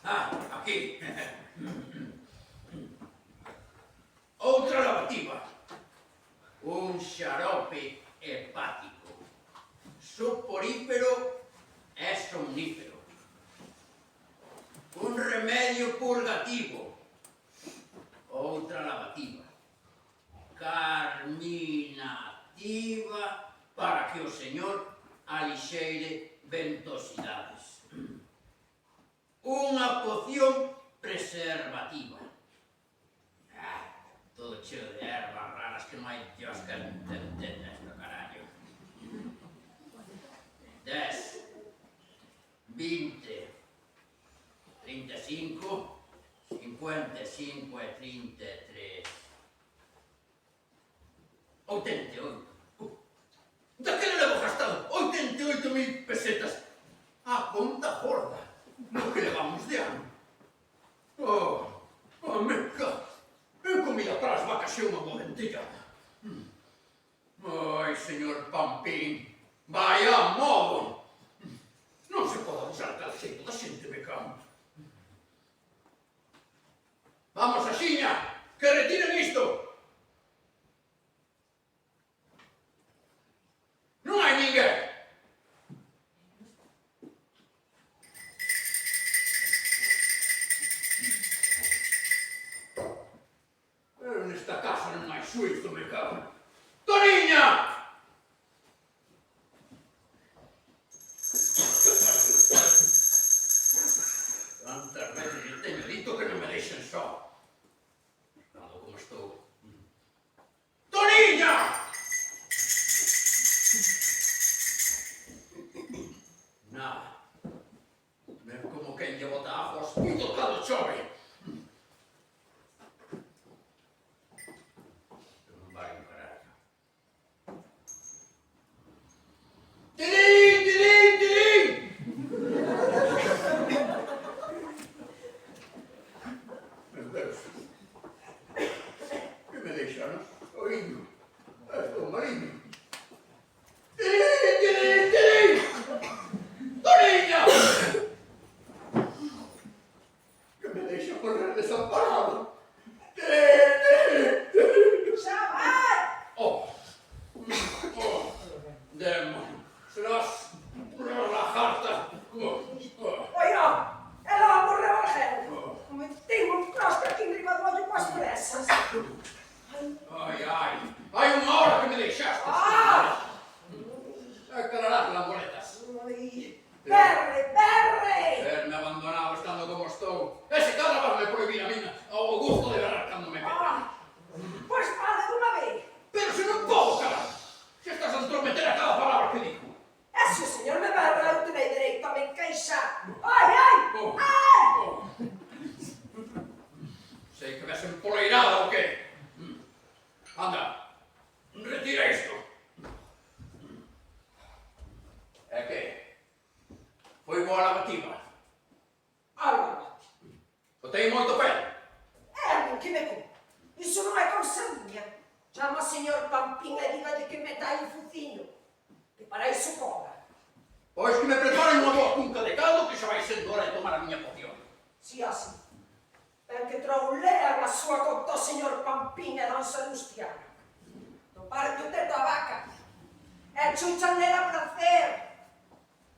Aquí. Outra lavativa. Un xarope hepático. Soporífero e somnífero. Un remedio purgativo. Outra lavativa. Carminativa para que o señor alixeire ventosidades. Unha poción preservativa. Todo cheo de ervas raras que non hai Dios que entender esto, carallo. 10, 20, 35, 55 e 33. 88. Daquela levo gastado 88.000 pesetas. A conta gorda. No que levamos de ano. Me cago. Eu comida para as vacas e unha boa dentellada. Ai, señor Pampín, vai a modo. Non se pode abusar tal xeito da xente, me cago. Vamos, axiña, que retiren isto. Non hai ninguén. Nesta casa non hai xuizo, me cago. Toniña! Tantas veces lle teño dito que non me deixen só. Dado como estou. Toniña! Nada. Ven como quen lle bota agua aos pitos cando chove. Tilín, tilín, tilín! Meu Deus. Que me deixaron oíndo. Estou mariño. Tilín, tilín, tilín! Toniña! Que me deixa correr desamparado. Tilín, tilín, tilín! Xa vai! Demo. Serás relajarte. Oia, ela va morrer ao gel. Tengo un crosta aquí enriba do ollo coas presas. Ai. Hai unha hora que me deixaste. Cararás las boletas. Berre! Verme abandonado estando como estou. Ese carabas me prohibir a mí o gusto de berrar cando me peta. Pois fale dunha vez. Pero se non podo, cara. Se estás a entrometer a cada palabra que digo. Se o señor me berra, eu tenei dereito a me queixar. Ai! Sei que ves empoleirada ou que? Anda, retira isto. É que? Foi boa lavativa? Algo. Botei moito pelo? Algo que me cu. Iso non é cousa miña. Chama o señor Pampín e dígalle que me dá un fuciño. Que para iso cobra. Pois que me preparen unha boa cunca de caldo que xa vai sendo hora de tomar a miña poción. Si, así. Ben que troulean a súa conta o señor Pampín e dan Salustiana. Toparon o teto a vaca. E chuchan nela prazer.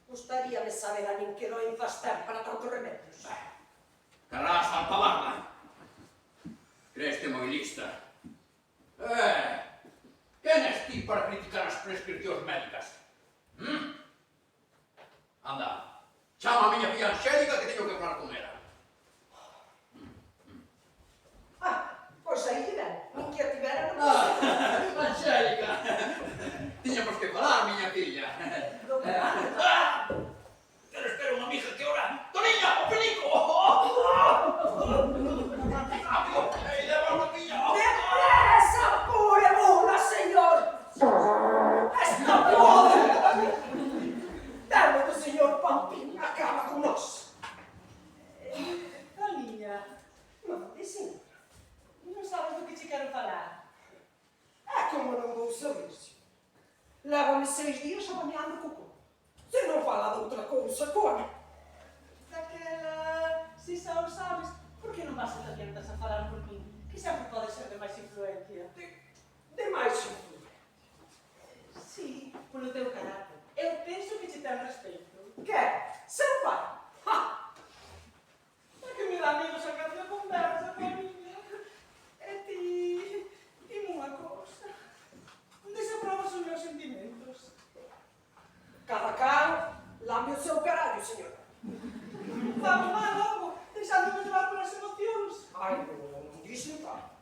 Gustaríame saber a nin que doenzas ten para tantos remedios. Carrás alpabarla. Creste movilista. Quen és ti para criticar as prescripcións médicas? Anda, chama a miña filla Angélica que teño que falar con ela. Pois aí lle ven. Nin que a tivera non Angélica! Tiñamos que falar, miña filla. Espera unha amiga que ora... Toniña, o pelico! Rápido, leva unha filla! Depresa, pure mula, señor! Esta podre! Dame do señor Pampín, acaba con nós. Toniña, Dicen, non sabes do que che quero falar. como non vou saber-se? Leva-me 6 días apanhando cocô. Se non fala de outra cousa, como? Daquela Se xa o sabes, por que non vas a te adiantas a falar por min? Que sempre pode ser de máis influencia. De máis influencia. Sí, polo teu carácter. Eu penso que che ten respeito. Que? Seu pai? Ha! É que me dá medo sacar a conversa coa miña. E ti... Dime unha cousa. Desaprobas os meus sentimentos. Cada cal lame o seu carallo, señora. Vamos lá logo, deixándome levar polas emocións. Ai, non dixen tal.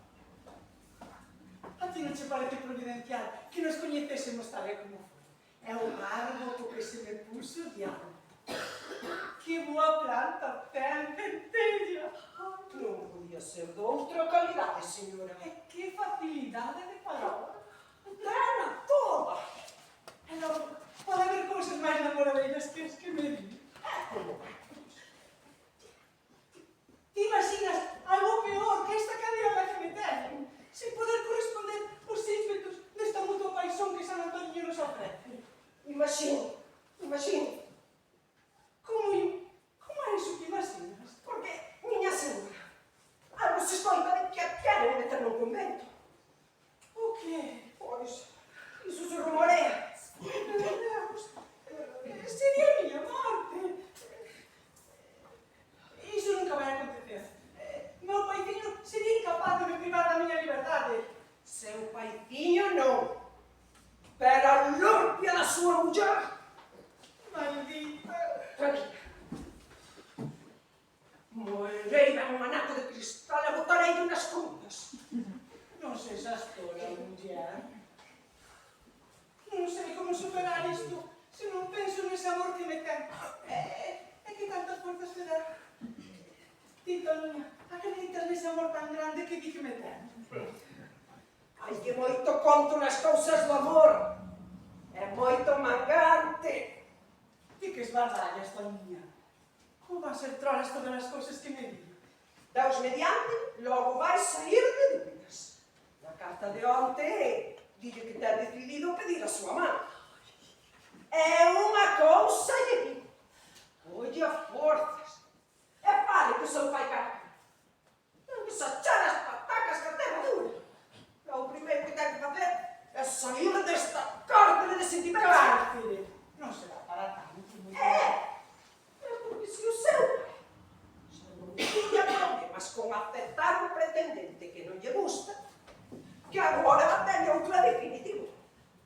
A ti non che parece providencial que nos coñecésemos tal e como foi. É o árbol co que se me puso o diablo. Que boa planta ten, centella. Non podía ser de outra calidade, señora. E que facilidade de palabra. Dana toda. E logo, pode haber cousas máis namoradeiras que as que me di. Como? Ti imaginas algo peor que esta cadena que me teñen, sin poder corresponder os ímpetos desta mutua paixón que San Antonio nos ofrece? Imagino, imagino. Como é iso que imaginas? Porque, miña señora, algo se escoita de que a queren meter no convento. O que? Pois, iso se rumorea. Meu Deus, sería a miña morte. Iso nunca vai acontecer. Meu paiciño sería incapaz de me privar da miña liberdade. Seu paiciño non. Pero a lurpia da súa muller. Maldita. Tranquila. Moerei ben un anaco de cristal e botarei unas contas. Non sexas tola, muller. Non sei como superar isto se non penso nese amor que me ten. É que tantas forzas me dá. Ti, Toninha, acreditas nese amor tan grande que di que me ten? Hai que moito conto nas cousas do amor. É moito mangante. Ti que esbardallas, Toninha. Como van ser trolas todas as cousas que me di? Deus mediante, logo vai sair de dúbidas. Na carta de onte, dille que ten decidido pedir a súa man. É unha cousa lle digo. Olle a forzas. E fale que o seu pai cara. Non que se achar as patacas que ten a dura. E o primeiro que ten que facer é sair desta cárcere de sentimentos. Cárcere. Non será para tanto, muller. É porque se o seu pai xa non tiña problemas con aceptar un pretendente que non lle gusta, que agora teña outra definitiva.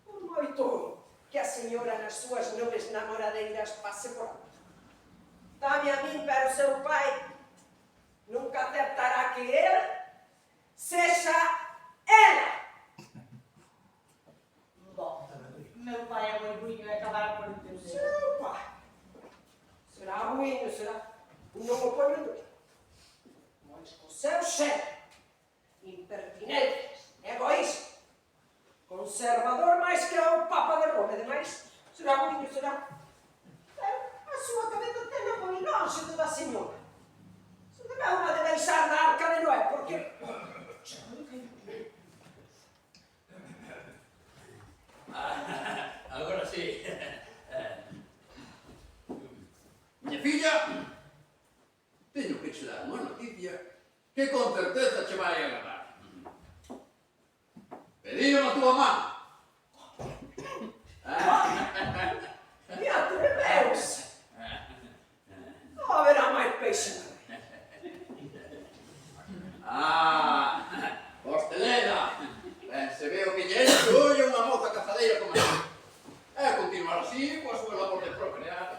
Por moito que a señora nas súas nubes namoradeiras pase por alto. Dame a min, pero o seu pai nunca aceptará que ele sexa ela. Bom, meu pai é moi buño e acabará por entender. Seu pai. Será ruim, será? Non o ponho en dúvida. Mas co seu xefe, impertinentes, egoísta, conservador máis que o Papa de Roma, demais, será ruim, será? Pero a súa cabeza ten moi longe de da señora. Se debeu unha de deixar na arca de Noé, porque... Agora sí. Miña filla, teño que che dar unha noticia que con certeza che vai agradar. Pedío a túa man. Me atreveus! Haberá máis peixe na red. Hostelera, ben se veo que lle enche o ollo unha moza cazadeira como esta. E continuar así coa súa labor de procrear.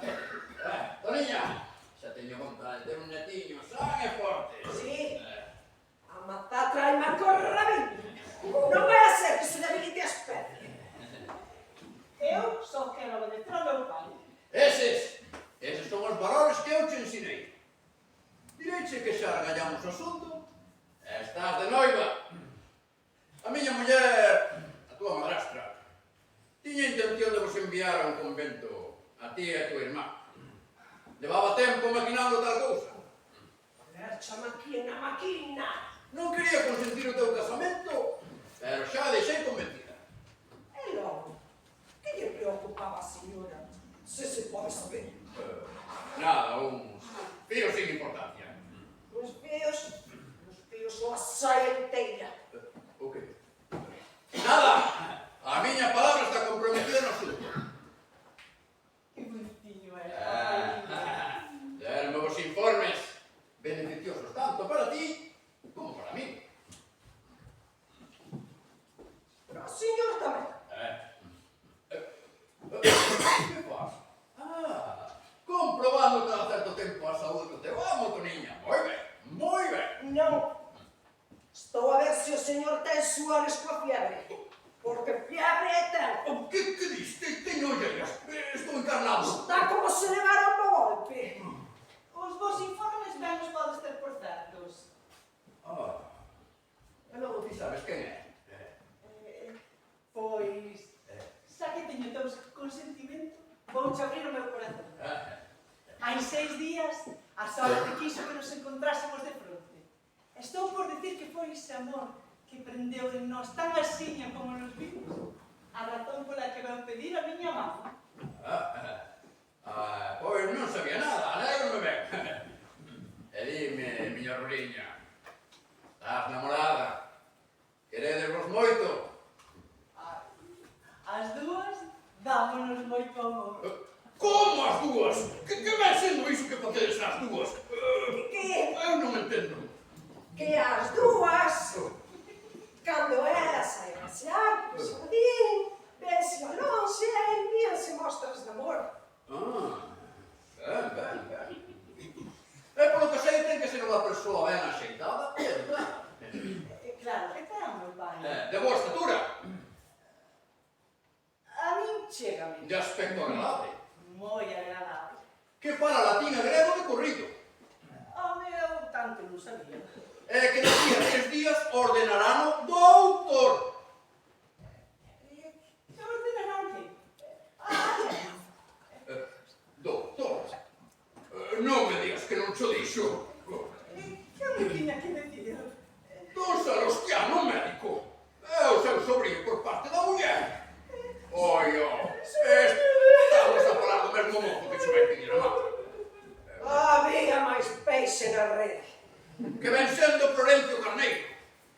Toniña, xa teño vontade de ter un netiño san e forte. Sí. A matar trae má corrabinha. Non vai a ser que se debilite a especie. Eu só quero obedecer ao meu pai. Eses son os valores que eu te ensinei. Direiche que xa argallamos o asunto e estás de noiva. A miña muller, a túa madrastra, tiña intención de vos enviar a un convento a ti e a tua irmá. Levaba tempo maquinando tal cousa. Lercha maquina. Non quería consentir o teu casamento, pero xa a deixei convencida. E logo, que lle preocupaba a señora? Se pode saber. Nada, un fío sin importancia. saia inteira. O quê? Nada! A miña palabra está comprometida no asunto. Que bonitinho é. Derme vos informes beneficiosos tanto para ti como para mí. Para o señor tamén. Que faz? Comprobando cada certo tempo a saúde do teu amo, Toniña. Moi ben, moi ben. Non. Estou a ver se o señor ten suores coa fiebre. Porque fiebre é ten. Que diste? Teño olleiras. Estou encarnado. Está como se levaron do golpe. Os vos informes ben os podes ter por certos. E logo ti sabes quen é? Pois, xa que teño teu consentimento, vouche abrir o meu corazón. Hai 6 días, a sorte quiso que nos encontrásemos de fronte. Estou por decir que foi ese amor que prendeu en nós tan asiña como nos vimos, a razón pola que veu pedir a miña mama. Pois non sabía nada, alégrome ben. E dime, miña Ruliña, estás namorada? Queredesvos moito? As dúas dámonos moito amor. Como as dúas? Que vai sendo iso que facedes as dúas? Que? Eu non entendo. Que as dúas, cando elas saen a pasear polo xardín, vense ao lonxe e envíanse mostras de amor. Ben. E polo que sei ten que ser unha persoa ben axeitada e educada. Claro, que ten moi pai. De boa estatura, A min chégame. de aspecto agradable, Moi agradable. que fala latín e grego de corrido, O meu tanto non sabía. e que daqui a 3 días ordenarano doutor. Que ordenarán que? Doutor, non me digas que non cho dixo. Que me tiña que decir? Don Salustiano, médico, é o seu sobrinho por parte da muller. Estamos a falar do mesmo mozo que se vai pedir a mão. Había máis peixe na rede. Que ven sendo Florencio Carneiro,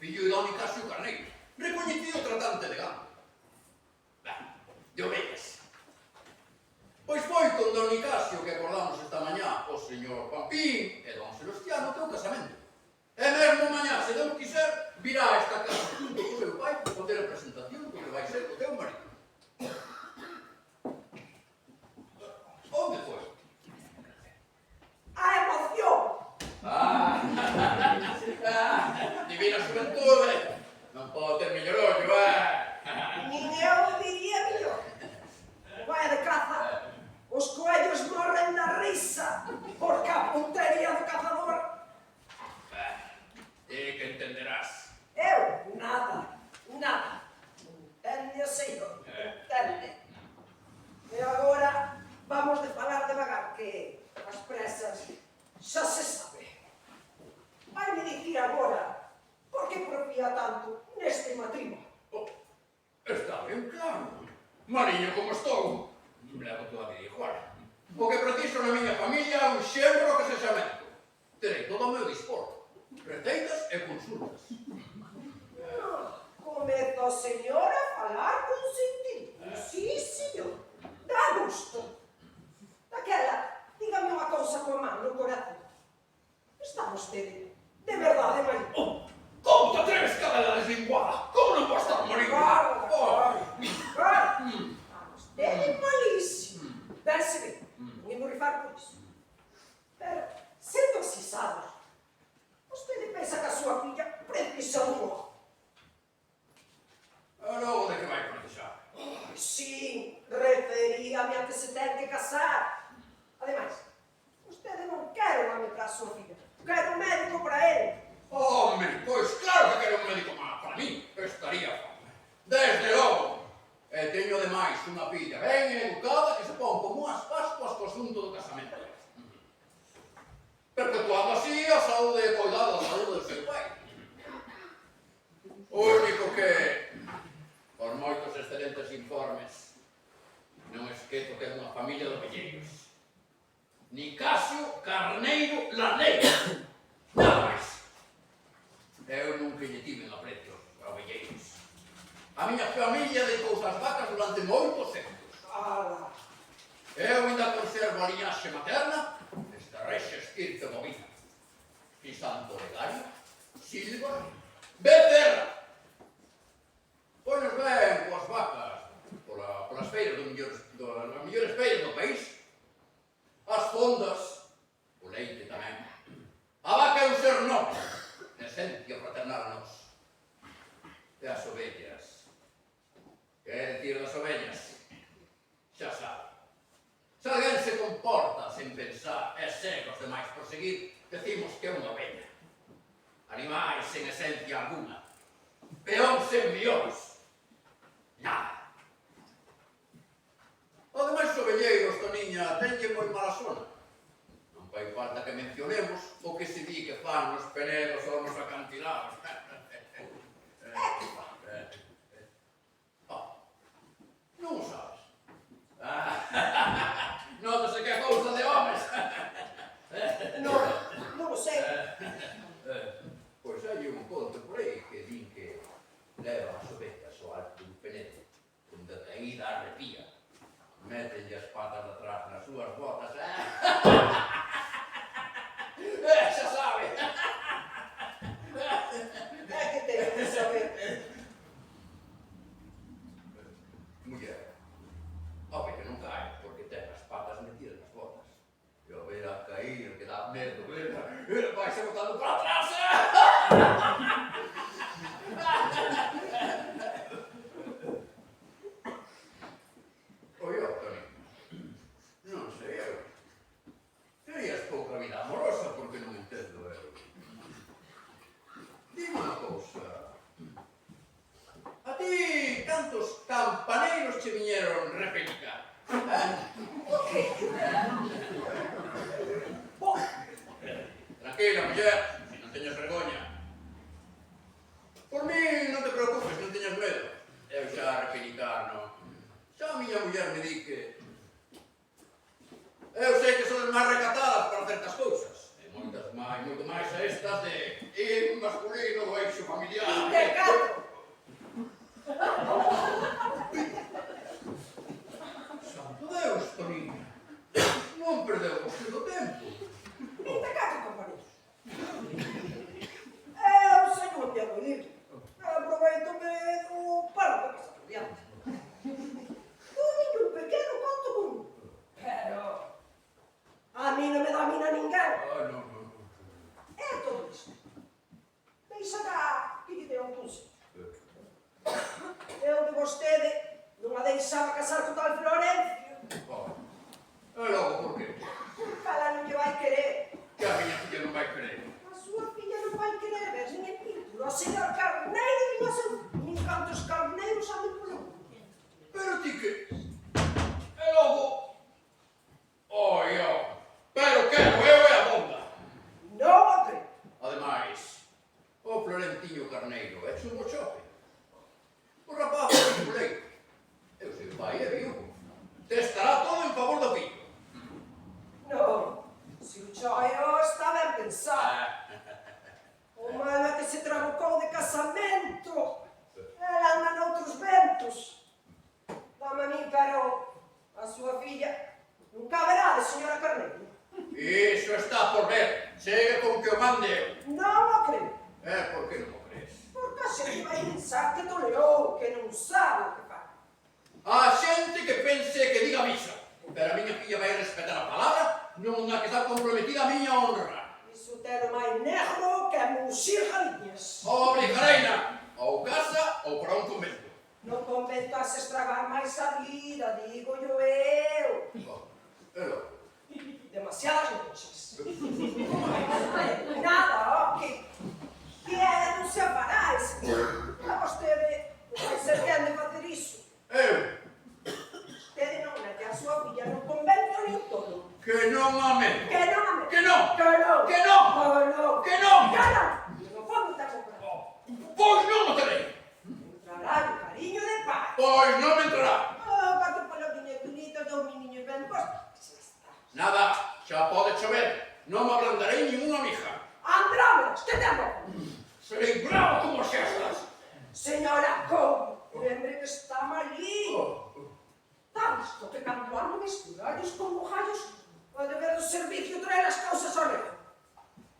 fillo de Don Nicasio Carneiro, recoñecido tratante de gando. De ovellas. Pois foi con Don Nicasio que acordamos esta mañá o señor Pampín e Don Sebastián o teu casamento. E mesmo mañá, se Deus quiser, virá a esta casa junto co meu pai para facer a presentación do que vai ser o teu marido. Onde foi? A emoción. Divina xuventude, non podo ter mellor ollo, Nin eu diría mellor. Vai de caza. Os coellos morren da risa porque a puntería do cazador. E que entenderás. Eu, nada. Entende, señor. Entende. E agora vamos de falar devagar, que as presas xa se sabe. Vai me dicir agora por que profía tanto neste matrimonio. Está ben claro. Mariño como estou, levo toda a vida igual. O que preciso na miña familia é un xenro que se xa médico. Terei todo o meu dispor, receitas e consultas. Comeza o señor a falar con sentido. Sí, señor. Dá gusto. Daquela, dígame unha cousa coa man no corazón. Está vostede de verdade marido? Como te atreves, cadela deslinguada? Como non vou estar marido? Claro. Vostede é malísimo. Verse ben, non imos rifar por iso. Pero, sendo así sabe, vostede pensa que a súa filla precisa un ojo. E logo de que vai protexar? Sí, referíame a que se ten que casar. Ademais, vostede non quere un home para a súa filla. Quere un médico para ele. Home, pois claro que quero un médico máis para mí. Estaría fome. Desde logo. E teño ademais unha filla ben educada que se pon como as pascuas co asunto do casamento. Perpetuando así a saúde e cuidado da saúde do seu pai. O único que, por moitos excelentes informes, non esquezo que é unha familia de velleiros. Nicasio Carneiro Laneiro. Nada máis. Eu non nunca lle tiven aprecio a velleiros. A miña familia deitouse as vacas durante moitos séculos. Ala. Eu ainda conservo a liñaxe materna desta rexa estirpe bovina. E Santo Olegario, Silva, Becerra. Pois ben coas vacas polas feiras das mellores feiras do país. As fondas, o leite tamén. A vaca é un ser noble, de esencia fraternal a nós. E as ovellas. Que dicir das ovellas? Xa sabe. Se alguén se comporta sen pensar e segue os demais por seguir, decimos que é unha ovelha. Animais sen esencia alguna. Peóns sen millóns. Nada. Ademais, os ovelleiros, Toniña, tenlle moi mala sona. Non fai falta que mencionemos o que se di que fan nos penedos ou nos acantilados. Non o sabes? Nótase que é cousa de homes. Non o sei. Pois hai un conto por aí que din que leva as ovejas ao alto dun penedo, onde a caída arrepía. Métenlle as patas de atrás nas súas botas. Xa sabe. É que teño que saber. Muller, a ovelha non cae porque ten as patas metidas nas botas. E a ovelha a cair, que dá medo, vai se botando para atrás. Oi, Toni, non sei eu. Terías pouca vida amorosa porque non entendo eu. Dime unha cousa. A ti, cantos campaneiros che viñeron repelicar? O que? Tranquila, muller, se non teñas vergoña. Por mí, non te preocupes, non teñas medo. Eu xa repelicar, non? Xa a miña muller me di que... Eu sei que son máis recatadas para certas cousas. E moitas máis, moito máis a estas de ir masculino do eixo familiar. Intecato. Santo Deus, Toniña. Non perdeu vostede o tempo. Intecato, compañeros. Eu sei que non piado ir. Aproveitome do paro que pasa por diante. Un pequeno conto con... Pero... A mí non me domina ninguén. Non. É todo isto. Deixará que lle deu un consello. Eu de vostede non a deixaba casar con tal Florencio. E logo, por que? Cala non lle vai querer. Que a miña filla non vai querer. A súa filla non vai querer ver nin en pintura. O señor Carneiro nin a seu... nin cantos carneiros a polo mundo. Pero ti que... E logo... Pero quero eu e a bomba. Non o creo. Ademais, o Florentiño Carneiro é chungo chope. O rapaz é un leito. Eu sei o pai é vivo. Te estará todo en favor do fillo. Non. Se o choio está ben pensado. O malo é que se trabucou de casamento. Ela anda noutros ventos. Dame a min, pero a súa filla nunca verá de señora Carneiro. Iso está por ver. Chega con que o mande eu. Non o creo. Por que non o crees? Porque a xente vai pensar que tolerou, que non sabe o que fai. A xente que pense que diga misa. Pero a miña filla vai respetar a palabra, non a que está comprometida a miña honra. Iso ten o máis negro que muxir galiñas. Obrigareina, ou casa ou para un convento. No convento has estragar máis a vida, digo yo eu. Demasiadas noches. Nada, que é non se aparáis. A vostede vai ser quen de facer iso. Eu, Vostede non mete a súa filla no convento nin todo. que non a meto. Que non a mete. Que non. Que non. Que non. Que non. Que non. Que non. No fondo ten comprado. Pois non o terei. Entrará o cariño de pai. Pois non me entrará. Catro palabrinhas bonitas, dous meniños ben postos. Nada, xa pode chover. Non me ablandarei ninguna mija. Andrómedas, que ten boca? Serei bravo como as xestas. Señora Couto, lembre que está malí. Tanto que cando ando misturallos con mojallos, o deber do servicio traer as causas ao reo.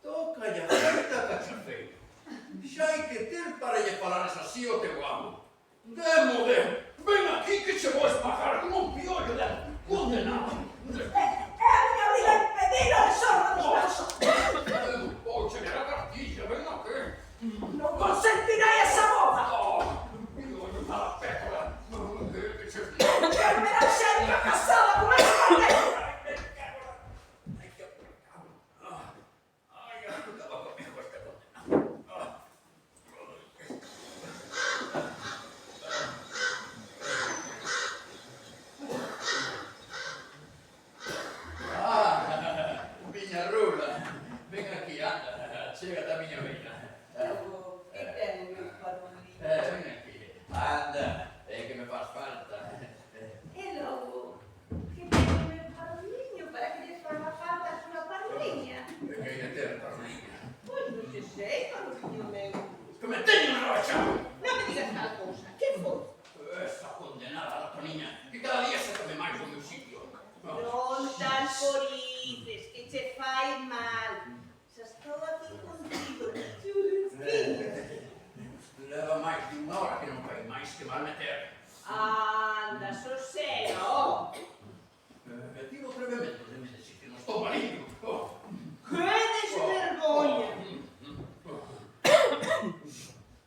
Toca ya feita, cachafeiro. Xa hai que ter para lle falares así ao teu amo. Demo, ven aquí que che vou espajar como un piollo de condenado. É a miña vida impedida de sorra dos meus. Pouche de la cartilla, ven aquí. Non consentirei esa boda. Piollo mala pécola. Que che Verá sempre casada con esa negra. Ay, acaba conmigo este condenado. Miña rula, ven aquí, anda, chégate a miña veina. Que ten, meu padriño? Ven aquí, anda, que me faz falta. E logo, que ten, meu padriño, para que lle faga falta a súa padriña? Que hai de ter, parliña. Pois non se sei, padriño meu. Que me teño na rocha. Non me digas tal cousa. Que foi? Esa condenada, la paniña, que cada día se come máis do meu sitio. Non tan porices, que che fai mal. Xa estou aquí contigo, churrusquinho. Leva máis de unha hora que non fai máis que mal meter. Anda, sosego. Tivo atrevementos de me decir que non estou maligno. Que desvergoña.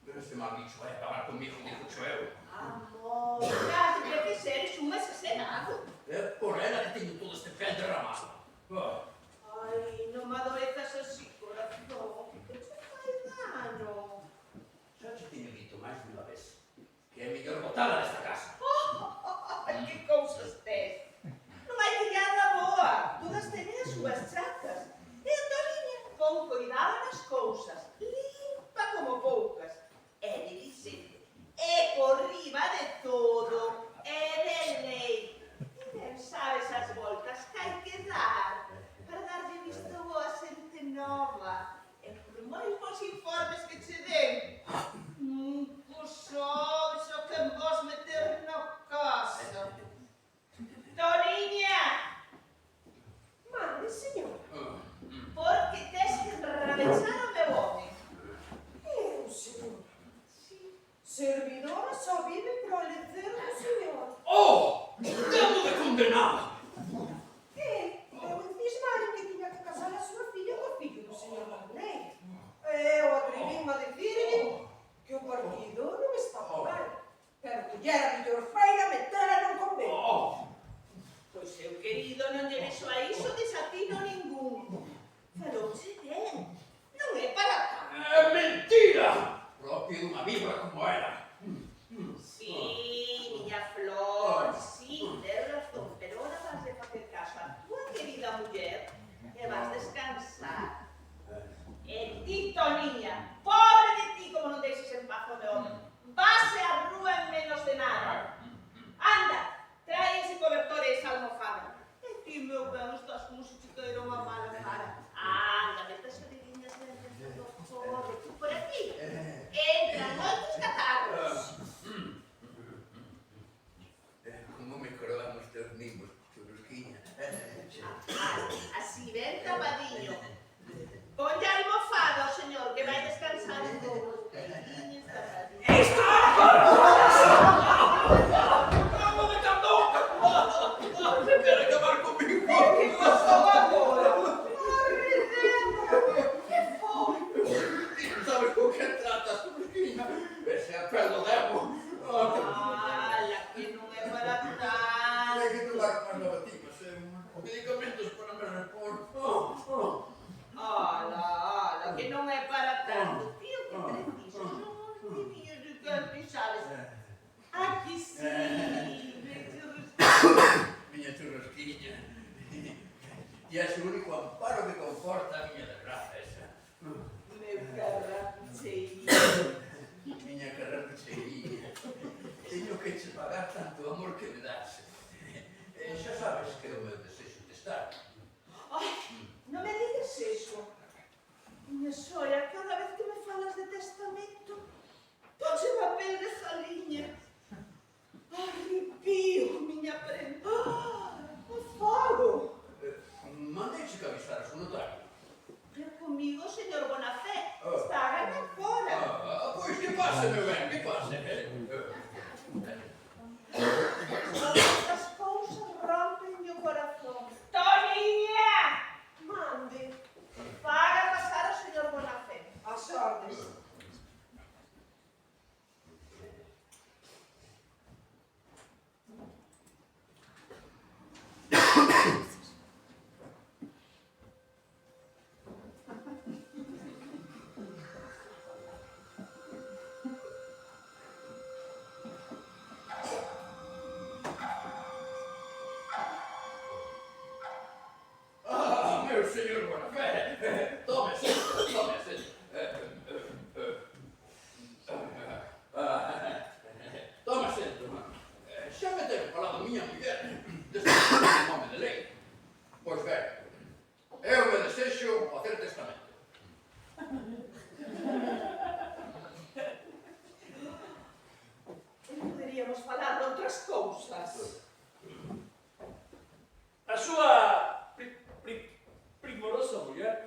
Pero este mal bicho vai acabar comigo, dixo eu. Amor, casi que seres un asesinato. É por ela que teño todo este fel derramado. Ai, non me adoezas así, corazón, que te fai dano. Xa te teño dito máis de unha vez que é mellor botala desta casa. Ai, que cousas tes. Non hai criada boa, todas teñen as súas chatas. E a Toriña pon cuidado nas cousas, limpa como poucas. É diligente, é por riba de todo, é de lei. E ben sabes as voltas que hai que dar para darlle visto bo a xente nova. E por moi bons informes que che den, pois sabes o que vos meter na casa. Toriña, Mande, señor. porque tes que rabechar o meu home. Eu, señor. Sí. Servidora só vive pro lecer do señor. Oh! Demo de condenado! E eu encismaron que tiña que casar a súa filla co fillo do señor Magneiro. Eu atrevíme a dicirlle que o partido non estaba mal, pero que lle era mellor feira metera nun convento. Pois eu querido non lle vexo a iso desatino ningún. Falouche ben, non é para tanto. É mentira! Propio dunha víbora como ela. Sí, miña flor, sí, tes razón, pero ahora vas de facer caso a túa querida muller e vas descansar. E ti, Toniña, pobre de ti como non deixes en paz o meu home. Vase a rúa en menos de nada. Anda, trae ese cobertor e esa almofada. E ti, meu ben, estás como se te caera unha mala cara. Anda, metas orelliñas dentro do corre, tú por aquí. Entran moitos catarros. Como me croan os teus mimos, churrusquiña. Así ven, tapadiño. Ponlle a almofada, señor, que vai descansar un pouco. Tapadiño, tapadiño. Vamos de candón! Quere acabar comigo? Que pasou agora? Corre dentro. Que foi? Ti non sabes con que tratas, churrusquiña. Ese é a pel do demo. Ala, que non é para Hai tanto. que tomar unhas lavativas, medicamentos para me repor. Ala, que non é para tanto. Tío, que preciso. Son uns niños de canto, sabes? Aquí sí. Miña churrusquiña. E é o único amparo que conforta a miña desgraza esa. Meu carrapicheiro. Miña carrapichería. Teño que che pagar tanto amor que me das. Xa sabes que é o meu desexo de estar. Ai, non me digas eso. Miña soia, cada vez que me falas de testar, señor Bonafé. Tome asiento, tome asiento. Tome asiento, mano. Xa me ten falado miña muller deste nome de lei. Pois ben, eu me desexo facer testamento. Poderíamos falar de outras cousas. A súa primorosa muller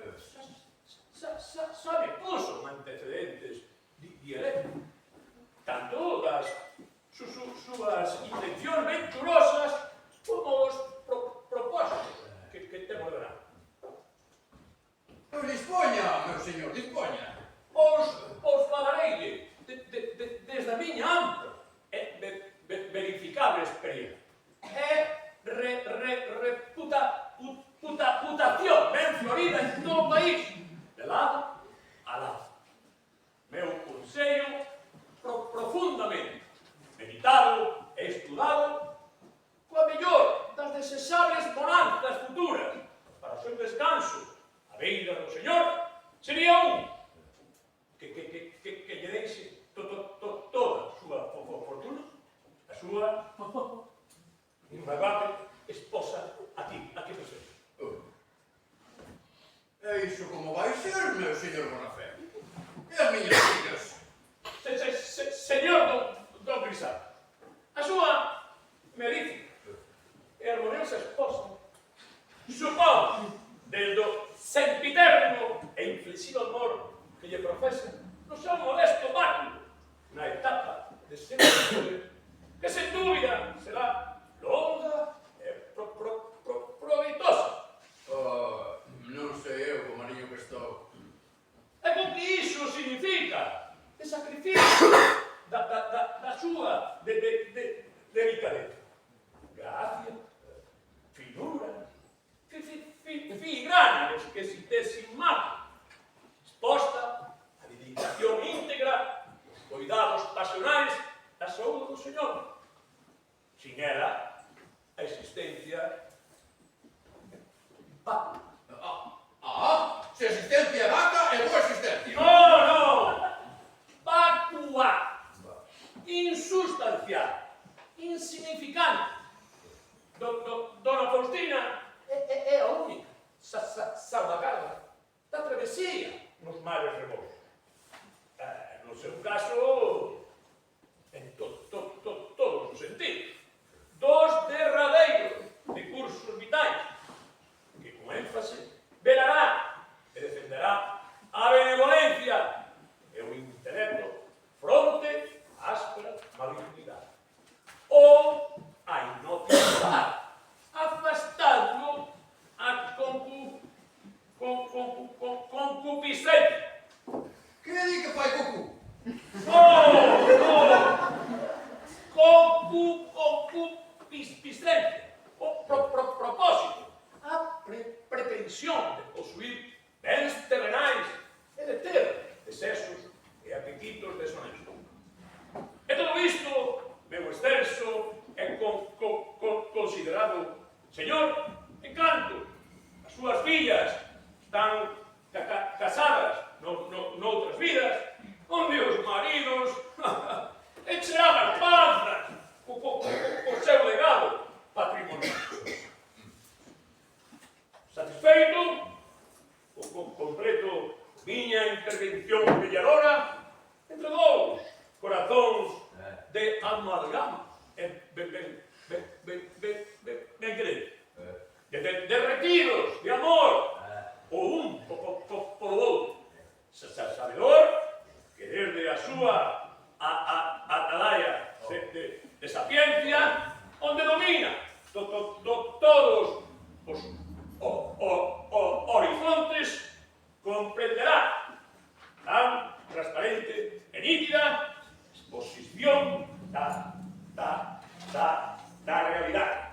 sabe puso antecedentes dialécticos, tanto das súas intencións venturosas como os propósitos que temos de dar. Pois dispoña, meu señor, dispoña. Os falarei desde a miña ampla e verificable experiencia. Reputación ben florida en todo o país, de lado a lado. Meu consello profundamente meditado e estudado coa mellor das desesables bonanzas futuras para o seu descanso a beira do Señor sería un que lle deixe toda a súa fortuna, a súa inmagable esposa aquí presente. E iso como vai ser, meu señor Bonafé? E as miñas fillas? Señor Don Grisal, a súa merífica e harmoniosa esposa supón, desde o sempiterno e inflexible amor que lle profesa no seu modesto báculo, na etapa de sempre que sen dúbida será longa e proveitosa. Non sei eu como niño que estou. E con que iso significa de sacrificio da súa delicadeza, gracia, finura, filigrana que se desinmata, exposta a dedicación íntegra, cuidados pasionais da saúde do Señor. Sin ela, a existencia vacua. Se existencia é vaca, é boa existencia. No! Vacua! Insustancial, insignificante. Dona Faustina é a única salvaguarda da travesía nos mares remotos. No seu caso, en todos os sentidos. Dos derradeiros de cursos vitais que, con énfase, velará e defenderá a benevolencia e o intelecto fronte á áspera malignidade. Ou a inocuidade, afastando a concupiscencia. Que di que fai cucu? Concupiscencia. O propósito, a pretensión de posuir bens terrenais e de ter desesos e apetitos deshonestos. E todo isto, meu excelso e considerado señor, en canto as súas fillas están casadas noutras vidas, onde os maridos echean as panzas o seu legado patrimonial. Satisfeito, completo miña intervención mediadora entre dous corazóns de amalgama ben queridos, derretidos de amor o un polo outro, sabedor que desde a súa atalaya de sapiencia onde domina todos os horizontes, comprenderá tan transparente e nítida exposición da realidade.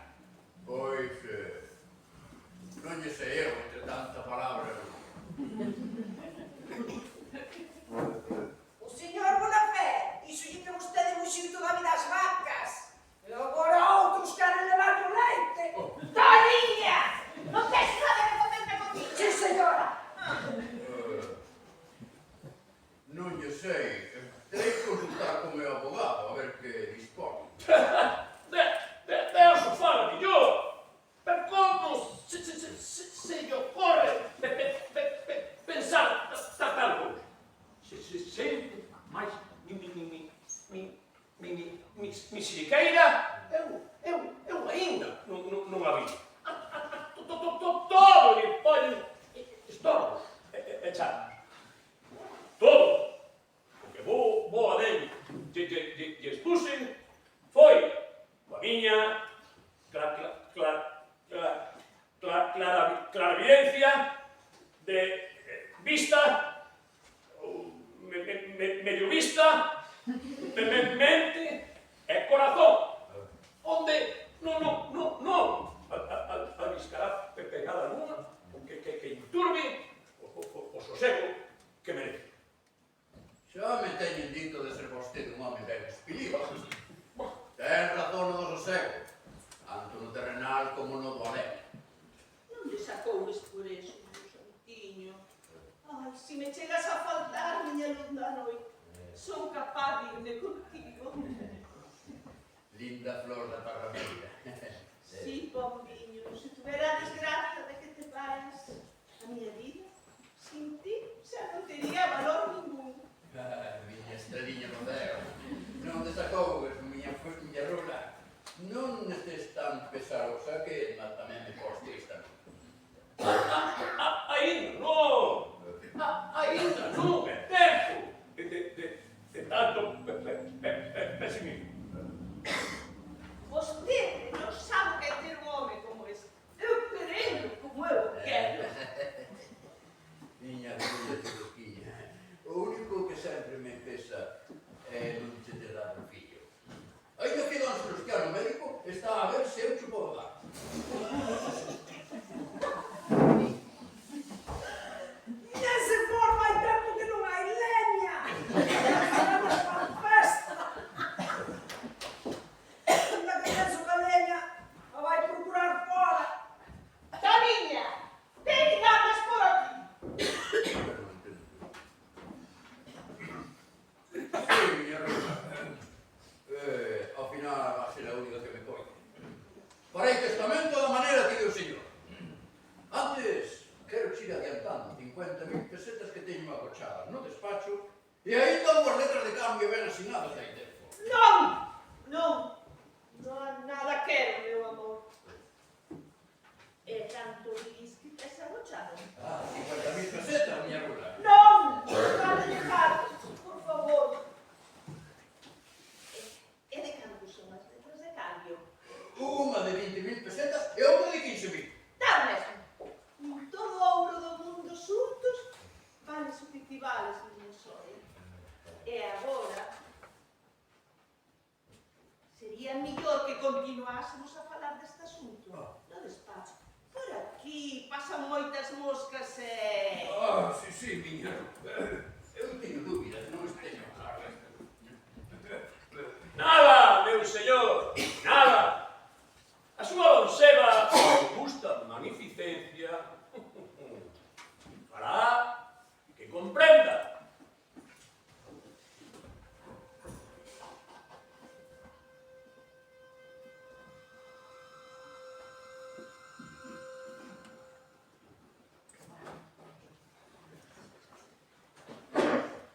Pois, non lle sei eu entre tanta palabra. O señor Bonafé, iso lle que vostede muxir toda a vida as vacas. E agora outros queren levar o leite. Toniña! Non tes nada que comer cotiña. Se clarividencia, de vista, medio vista, mente e corazón, onde non albiscará pegada alguna que inturbe o sosego que merece. Xa me teñen dito de ser vostede un home ben espilido. Ten razón o do sosego, tanto no terrenal como no do alén. Non me sacoues por eso, meu santiño. Ai, se me chegas a faltar, miña luz da noite, son capaz de irme contigo. Linda flor da parrameira. Sí, bombiño, se tuvera a desgracia de que te vayas, a miña vida, sin ti, xa non tería valor ningún. Miña estreliña no ceo. Non te sacoues, miña rula. Non estes tan pesarosa que tamén me postes tamén. Ainda non é tempo de tanto pesimismo. Vostede non sabe que ter un home como este. Eu querendo como eu quero. Miña rula chiquilla. O único que sempre me pesa é non te ter dado fillo. Ainda que don Sebastián, o médico, está a ver se eu che podo dar. Nese forno hai tempo que non hai leña. Vamos para a festa. Ainda que penso que a leña a vai procurar fora. Toniña, ten ganas por aquí. Sí, miña rula. Ao final va a ser a única que me coide. Farei testamento da maneira que o señor. Antes, quero ir adiantando 50.000 pesetas que teño acochadas no despacho e ainda unhas letras de cambio ben asinadas hai tempo. Non nada quero, meu amor. E tanto dis que tes agochado. 50.000 pesetas, miña rula. Non, vale dejar, por favor. E de canto son as letras de cambio? Unha de 20.000 pesetas e outra de 15.000. Tal mesmo. Todo o ouro do mundo xuntos vale o que equivales, miña soia. E agora sería mellor que continuásemos a falar deste asunto no despacho. Por aquí pasan moitas moscas e... Sí, miña rula. Eu teño dúbidas, non as teño claras. Nada, meu señor, nada. A súa donceva, augusta magnificencia, fará que comprenda.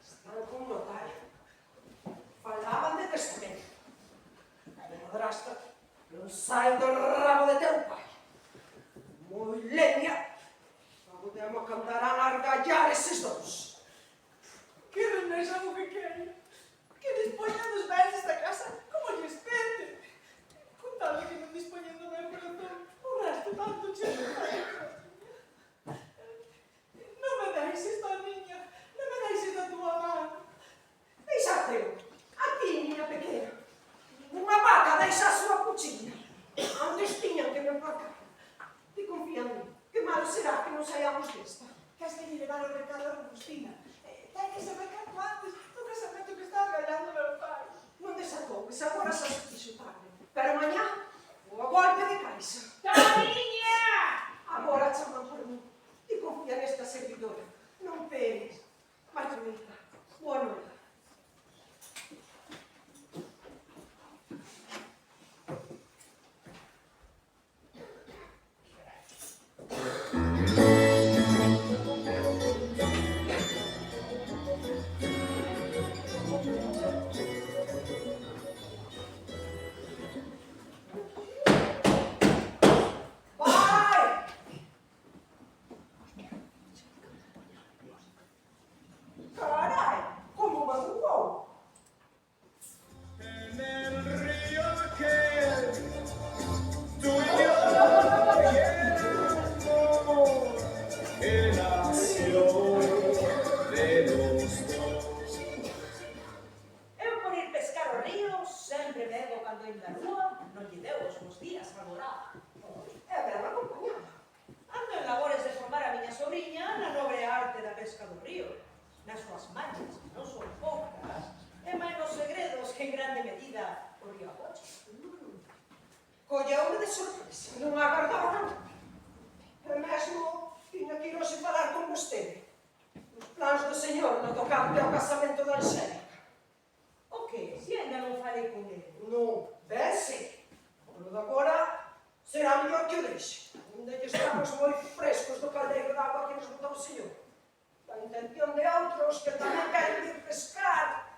Están con un notario. Falaban de testamento. A madrastra non sai do rabo de teu pai. Moi leña. Podemos que andarán a argallar eses dous. Que remexa o que quere. Que dispoñan dos bens desta casa como lles pete. Con tal de que non dispoñen do meu corazón, o resto tanto che non me deixes, Toniña, non me deixes da tua man. Deixateo. A ti, miña pequena. Unha vaca deixa a súa cuchilla. Antes tiñan que me empacar. Ti confía en mí. Que malo será que non saiamos desta. Queres que lle levar o recado a Robustina? Ten que saber canto antes do casamento que está argallando meu pai. Non desacoues, agora xa se fixo tarde. Pero mañá, o golpe de caixa. Toniña! Agora chaman por mí. Ti confía nesta servidora. Non peres. Vai, Tronita. Boa noite. verdad. É ben acompañada. Ando en labores de formar a miña sobriña na nobre arte da pesca do río. Nas súas manchas, que non son poucas, e máis nos segredos que en grande medida o río apocha. Colleume de sorpresa, non agardaba nada. E mesmo tiña que ir hoxe falar con vostede. Os plans do señor no tocante ao casamento da Angélica. O que? Si ainda non falei con ele. Non, ben sei. Polo de agora será mellor que o deixe. Ainda lle estamos moi frescos do caldeiro de agua que nos botou o señor. A intención de outros que tamén queren vir pescar.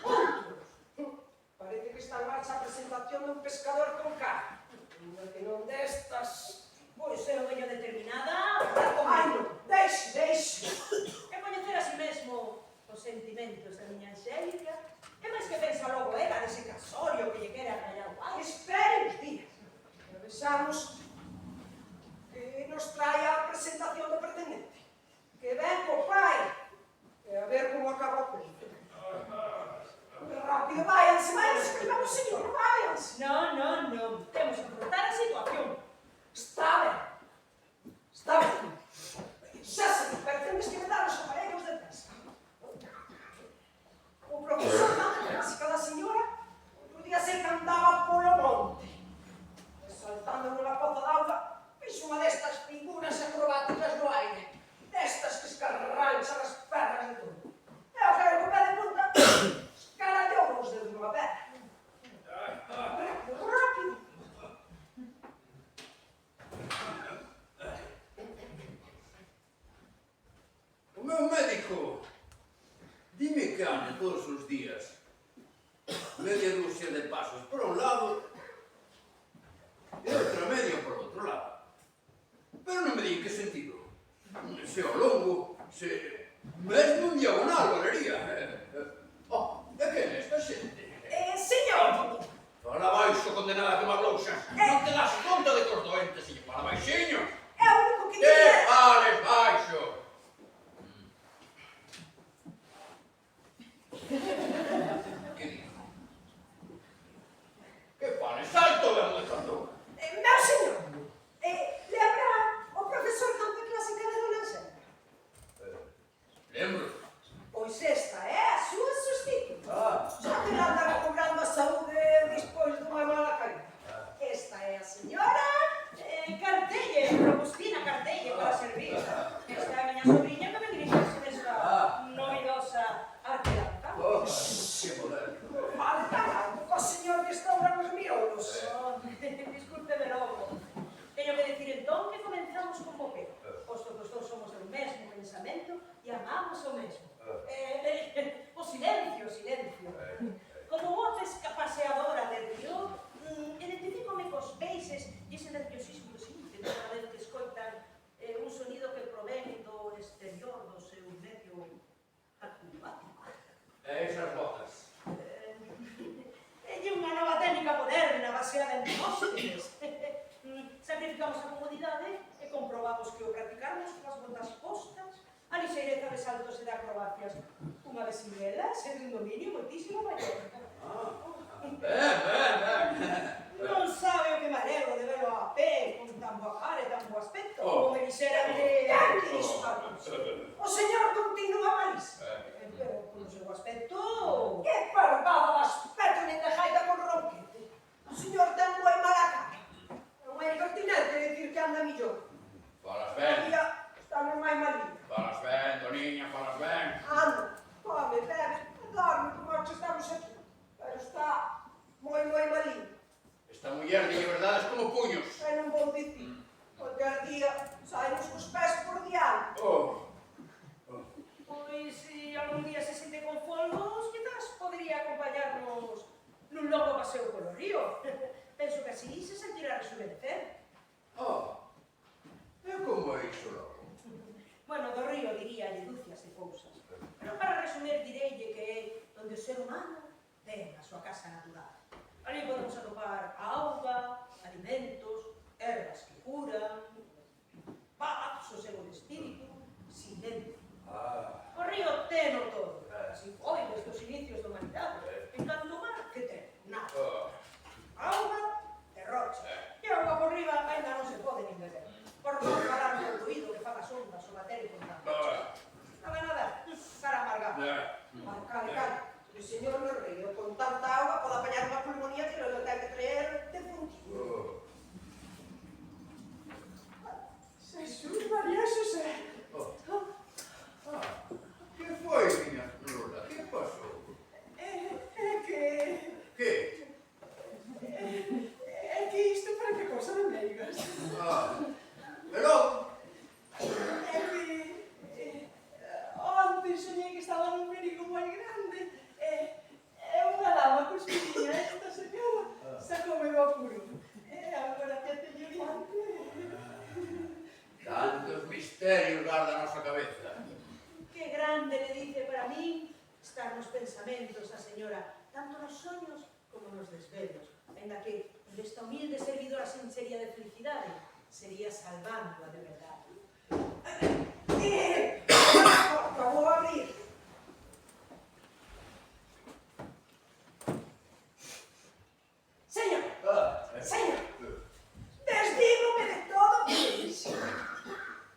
Outros. Parece que está en marcha a presentación dun pescador con carne. Ainda que non destas. Pois eu veño determinada Ai, non, deixe. e coñecer a si mesmo os sentimentos da miña Angélica. Que máis que pensa logo ela dese casorio que lle quere arrallar o pai? Espere uns días. Revisamos que nos trae a presentación do pretendente. Que ven co pai. E a ver como acaba a coisa. Rápido, váyanse, que vamos, señor, váyanse. Non. Temos que afrontar a situación. Está ben. Xa se me parecen que me dan os aparellos de pesca. O profesor de matemática da señora outro día se que andaba polo monte. E saltando nunha poza d'auga, fixo unha destas figuras acrobáticas no aire. Destas que escarranchan as pernas de todo. E ao caer co pé de punta, escarallou os dedos nunha perna. Rápido. O meu médico dime que ande todos os días media dúcia de pasos por un lado e outra media por outro lado. Pero non me di en que sentido. Se ao longo, se mesmo en diagonal, valería. Oh, e que é esta xente? Señor, Fala baixo, condenada que me ablouxas. Non te das conta de que os doentes se lle fala baixiño. é o único que Que diría. fales baixo? Que digo? Que fales alto, ben de canto. Meu señor, lembra o profesor campo clásica de Dona Angélica? Lembro. Pois esta é a súa sustituta. Xa que anda recobrando a saúde despois dunha mala caída. Esta é a señora Cartelle, Robustina Cartelle para servir. Esta é a miña sobriña que me dirixese nesta novidosa arte da campo. Oh, que moderno. Falta algo co señor que está ahora nos miouros. Disculpe de logo. Teño que decir entón que comenzamos con Popeo, posto que os dous somos do mesmo pensamento e amamos o mesmo. O silencio. Como voz paseadora de río, identifícome cos peixes e ese nerviosismo que sinten cada vez que escoitan un sonido que provén do exterior do seu medio acuático. E esas botas. É unha nova técnica moderna baseada en Demóstenes. Sacrificamos a comodidade e comprobamos que o practicarmos coas botas postas, a lixeireza de saltos e de acrobacias, unha vez sin elas, é dun dominio moitísimo maior. Ben. Non sabe o que me alegro de velo a pé, con tan boa cara e tan bo aspecto, Oh. como me dixeran de... O señor continúa máis. Pero con o seu aspecto... Que barbada de aspecto nin de jaida con ronquete. O señor ten moi mala cara. Non é impertinente decir que anda millor. Falas O ben. día está moi malinho. Falas ben, Toniña, falas ben. Anda, come, bebe, dorme como os que estamos aquí. Pero está moi malinho. Esta muller dille verdades como puños. E non vou dicir. Cualquier día saímos cos pés por diante. Oh. Pois, se algún día se sente con folgos, quizás podría acompañarnos nun longo paseo polo río. Penso que así se sentirá rejuvenecer. Oh. E como é iso logo? Bueno, do río diríalle dúcias de cousas. Pero para resumir direille que é onde o ser humano ten a súa casa natural. Ali podemos atopar auga, alimentos, ervas que curan, paz, sosego de espírito, silencio. O río teno todo. Así foi desde os inicios da humanidade. En canto mar, que ten? Nada. Oh. Auga e rocha. E auga señor no río, con tanta agua pode apañar unha pulmonía que non ten que traer de fundido. Jesús, María José. Que foi, miña Lola? Que pasou? Que? É que isto parece cosa de meigas. Pero... É que onte soñei que estaba nun perigo moi grande. É unha lama cuspidinha esta señora. Sacoume do apuro. Agora que teño diante. Tantos misterios guarda a nosa cabeza. Que grande le dice para mí estar nos pensamentos a señora, tanto nos soños como nos desvelos. Ainda que desta humilde servidora sin sería de felicidade, sería salvando-a de verdade. Porta, vou abrir. Señor, señor, desdígome de todo o que dixo.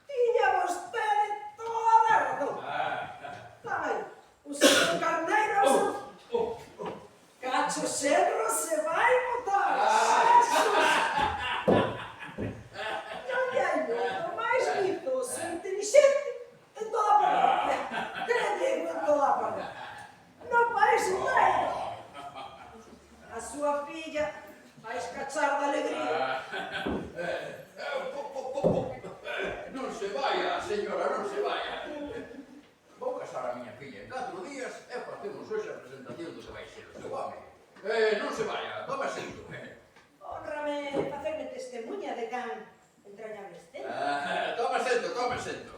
Tiña vostede toda a razón. Ai, o señor Carneiro, Cacho Serro se vai botar. Non hai modo máis mitoso e inteligente en toda a parroquia. Credigo en toda a parroquia. No país inteiro. A súa filla vai escachar de alegría. Non se vaya, señora, non se vaya. Vou casar a miña filla en 4 días e facemos hoxe a presentación do que vai ser o seu home. Non se vaya, toma sento. Honrame facerme testemunha de tan entrañable escena. Toma sento, toma sento.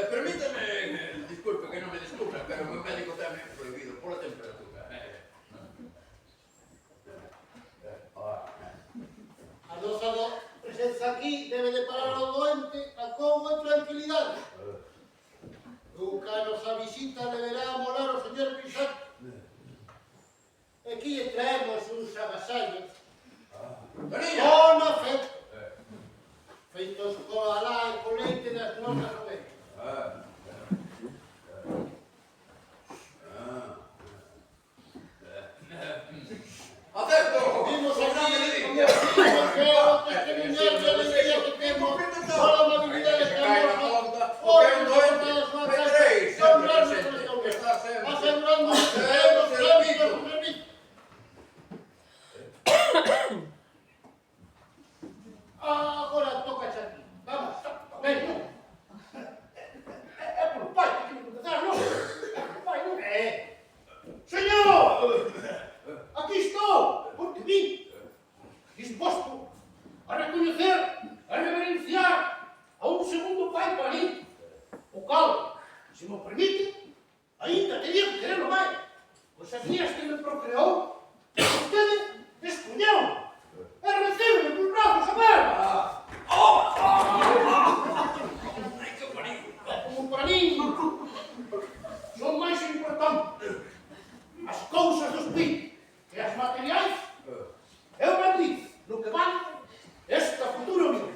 Permítame, disculpe que non me descubra, pero o meu médico tamén prohibido pola temperatura. A nosa presenza aquí debe de parar ao doente a como e tranquilidade. Nunca a nosa visita deberá molar o señor Pisato. Aquí lle traemos uns agasallos con afecto, feitos coa alá e co leite das nosas ovellas. Acepto! Vimos Con aquí grande como delicia. quero testemunhar de alegría que temos por a amabilidade que amosa O que é un doente, a súa casa, metereis sempre nombrando presente, os que está sempre. asegurando que Sempre temos servido. sempre un servicio. Agora toca a ti. Vamos, ven. É por pai que tiene que empezar, non? É por pai, non? Señor! Aquí estou, porque vim, disposto a recoñecer, a reverenciar a un segundo pai para mí, o cal, se me permite, ainda teria que quererlo máis, pois as días que me procreou, vostede escolleu e recíbeme por brazos abertos. Ai, que perigo! Como para mí son máis importantes as cousas do espírito que as materiais. Eu bendigo no que vale esta futura vida.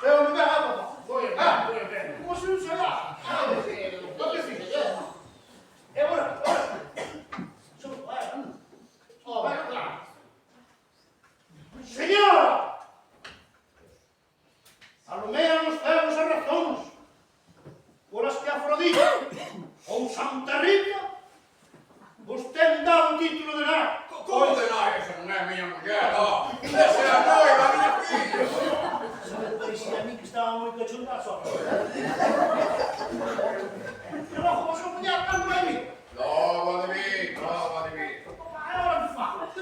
Eu me veo agora. Voy a ver. Como se usa lá? Não te fiques, é agora. Vai lá. Señora! Alumea nos céus as razóns polas que Afrodita ou Santa Rita vos ten dado o título de nada. Como de nada, esa non é a miña muller, ó! Esa é a noiva, a miña filla! Sabe que parecía a mí que estaba moi cachonda só. Que logo vos a muller cando vai vir. Logo de mí, logo de mí. Agora me fala.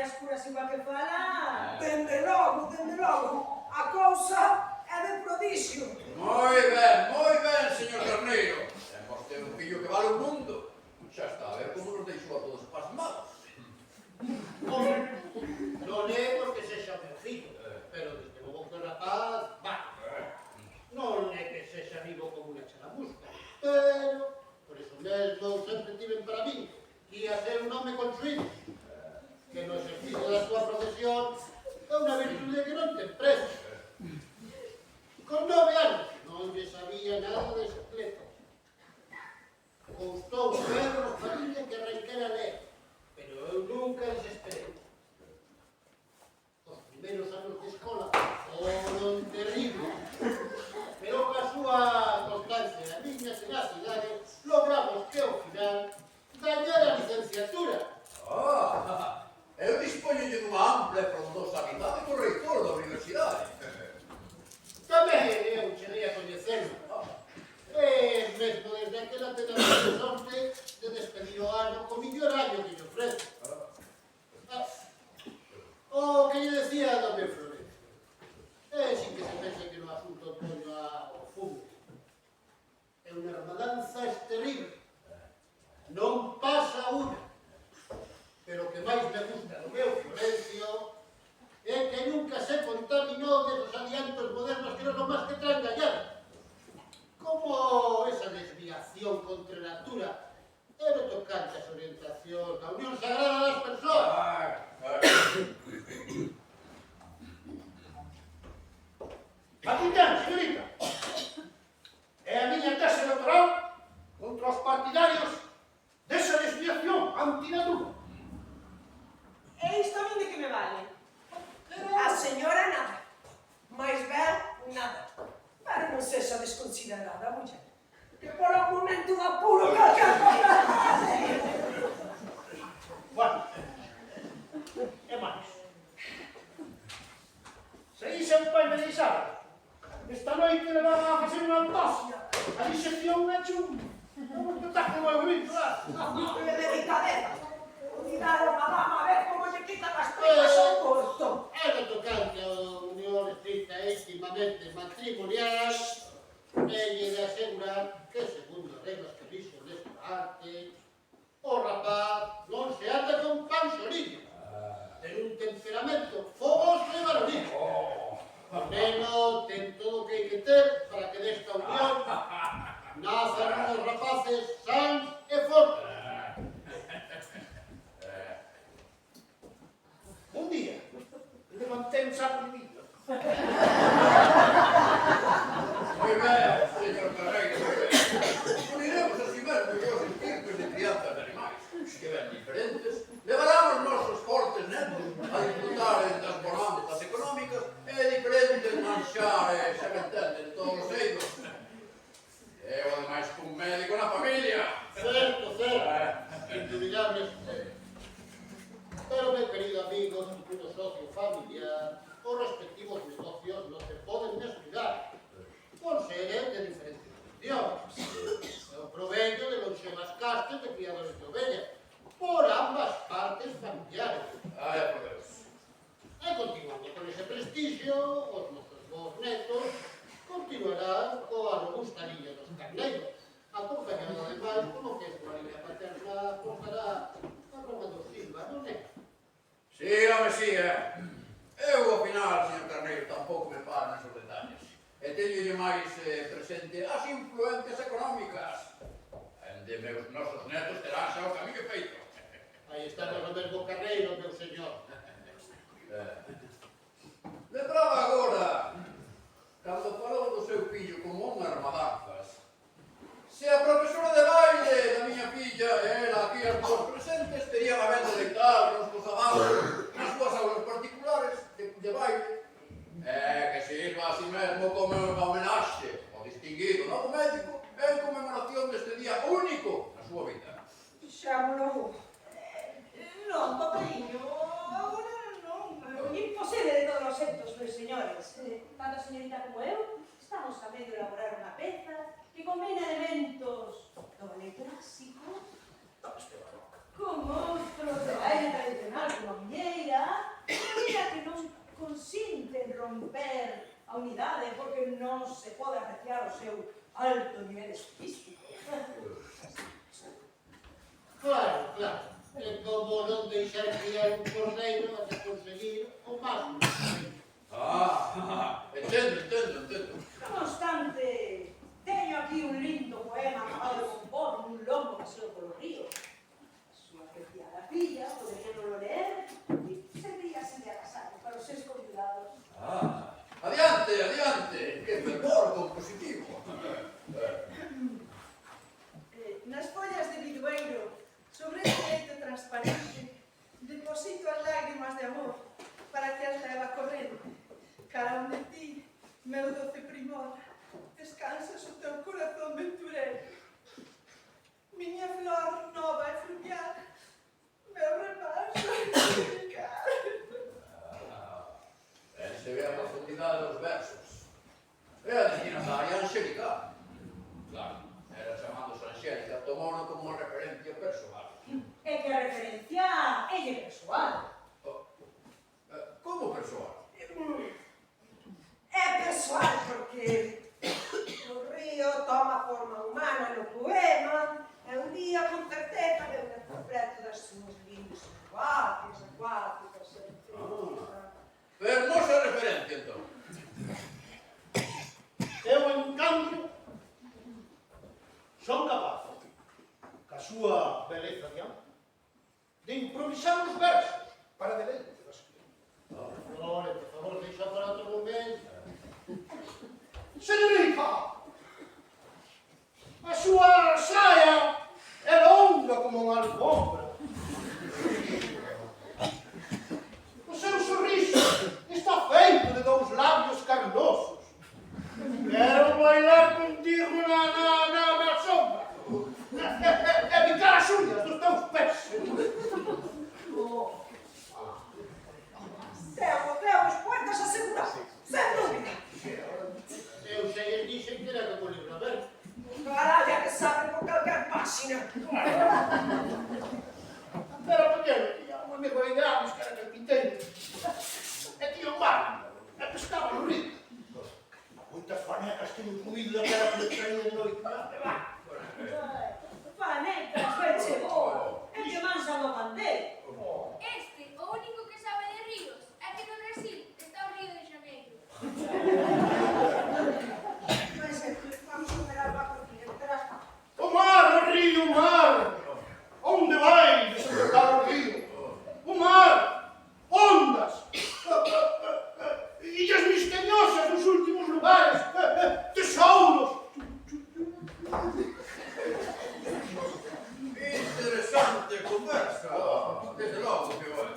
as curas igual que falar. Dende logo, a cousa é de prodixio. Moi ben, señor Carneiro. Temos ter un fillo que vale o mundo. Xa está, a ver como nos deixou a todos pasmados. Hombre, non é porque sexa meu fillo, pero desde logo que o rapaz, non é que sexa vivo como unha chalamusca, pero, por iso mesmo, sempre tiven para mí que ia ser un home construído, que no exercicio da súa profesión é unha virtude que non ten precio. Con 9 anos non lle sabía nada de esqueletos. Custou ver unha familia que arranquera ler, pero eu nunca desesperei. Os primeiros anos de escola foron terribles, pero coa súa constancia e a miña tenacidade logramos que ao final gañara a licenciatura. Eu dispoñolle dunha ampla e frondosa amizade co reitor da universidade. Tamén eu cheguei a coñecerlo. E mesmo desde aquela tenaz sorte de despedir o ano co millonario que lle ofrece. O que lle decía do meu Florencio. Sin que se pense que no asunto poño ao fundo. É unha hermadanza terrible. Non pasa unha. Pero o que máis me gusta do meu Florencio é que nunca se contaminou desos adiantos modernos que non son máis que trangalladas. Como esa desviación contra a natura é no tocante as orientacións da Unión Sagrada das Persoas. Aquí ten, señorita. É a miña tese doctoral contra os partidarios desa desviación antinatura. E isto a min de que me vale? A señora nada, máis ben nada. Pero non sexa desconsiderada, muller, que por un momento de apuro calquer cosa fase. Bueno, e máis. Se iso o pai me deixara, esta noite le van a facer unha autopsia, a disección é chum. É un espectáculo moi bonito, Que delicadeza. Cuidado, madama, a ver como lle quitan as tripas ao corto. É no tocante a unión estricta e íntimamente matrimonial, e lle de asegurar que, segundo as reglas que dixo desta arte, o rapaz non se ata con pan xoriño. Ten un temperamento fogoso e varonil. O neno ten todo o que hai que ter para que desta unión nazan os rapaces sans e fortes. Un día, levantei un saco de millo. Moi ben, señor Carneiro, moi ben. Uniremos así mesmo os espíritus de crianzas de animais, que ben diferentes, levarán os nosos fortes netos a disfrutar das bonanzas económicas e diferentes manxares, xa me entenden, todos os eidos. Eu, ademais, cun médico na familia. Certo, indubidable. Pero, meu querido amigo, futuro socio familiar, os respectivos negocios non se poden descuidar, por ser de diferentes funcións. O proveito de longevas castes de criadores de ovellas, por ambas partes familiares. Por Deus. E continuando con ese prestigio, os nosos vos netos continuarán coa robusta liña dos Carneiros, acompañado ademais como que a liña paterna postará a Roma dos Silva, non é? Sí, home, sí, Eu, ao final, señor Carneiro, tampouco me paro nesos detalles. E teñolle máis presente as influencias económicas. De meus nosos netos terán xa o camiño feito. Aí estamos no mesmo carreiro, meu señor. Lembraba agora, cando falou do seu fillo como unha armadanzas, se a profesora de baile da miña filla e ela aquí as dúas presentes terían a vez de deitarnos cos avances nas súas aulas particulares de baile, que sirva así mesmo como unha homenaxe ao distinguido novo médico en conmemoración deste día único na súa vida. Dixámolo. Non, papeliño, agora non. Imposible de todos os xeitos, meus señores. Tanto a señorita como eu estamos a medio de elaborar unha peza que combina elementos do ballet clásico con monstruos de baile tradicional como a muñeira, romper a unidade porque non se pode apreciar o seu alto nivel estilístico. Claro, claro. É como non deixar criar un cordeiro ata conseguir o máximo. Entendo. Non obstante, teño aquí un lindo poema acabado de compor nun longo paseo polo río. A súa apreciada filla poderíanlo ler e serviría así de agasallo para os seus convidados. Adiante, que fervor compositivo. Nas follas de vidueiro, sobre este leito transparente, deposito as lágrimas de amor para que as leva corrente. Cara onde ti, meu doce primor, descansas o teu corazón ventureiro. Miña flor nova e fluvial, meu remanso musical. Se ve a profundidade dos versos. É a destinataria Angélica. Claro, era chamándose Angélica, tomouno como unha referencia persoal. É que a referencia é persoal. Como persoal? É persoal porque o río toma forma humana no poema e un día con certeza eu me completo das súas lindas acuáticas, Hermosa referencia, entón. Eu, en cambio, son capaz, ca súa beleza de alma, de improvisar os versos para deleite das crianças. Ora, por favor, deixa para outro momento. Señorita, a súa saia é longa como unha alfombra. O seu sorriso está feito de dous labios carnosos. Quero bailar contigo na sombra. E picar as unhas dos teus pés. Temos poetas asegurados, sen dúvida. Eu sei, eles dixen que era como libro aberto. Caralho, que sabe por calquer página. Pero pequeno, tía, un amigo de Graves que era carpinteiro. E tía un bar, e pescaba no río. Moitas fanecas tiñen comido daquela que le traía de noite. Fanecas, peche bo, é que mansan o pandeiro. Este, o único que sabe de ríos, é que no Brasil está o Río de Janeiro. Mas vamos comer algo a continente, terás cá. O mar, o río, o mar. Onde vai desembocar o río? O mar, ondas, illas misteriosas nos últimos lugares, tesouros. Interesante conversa. Desde logo que vai.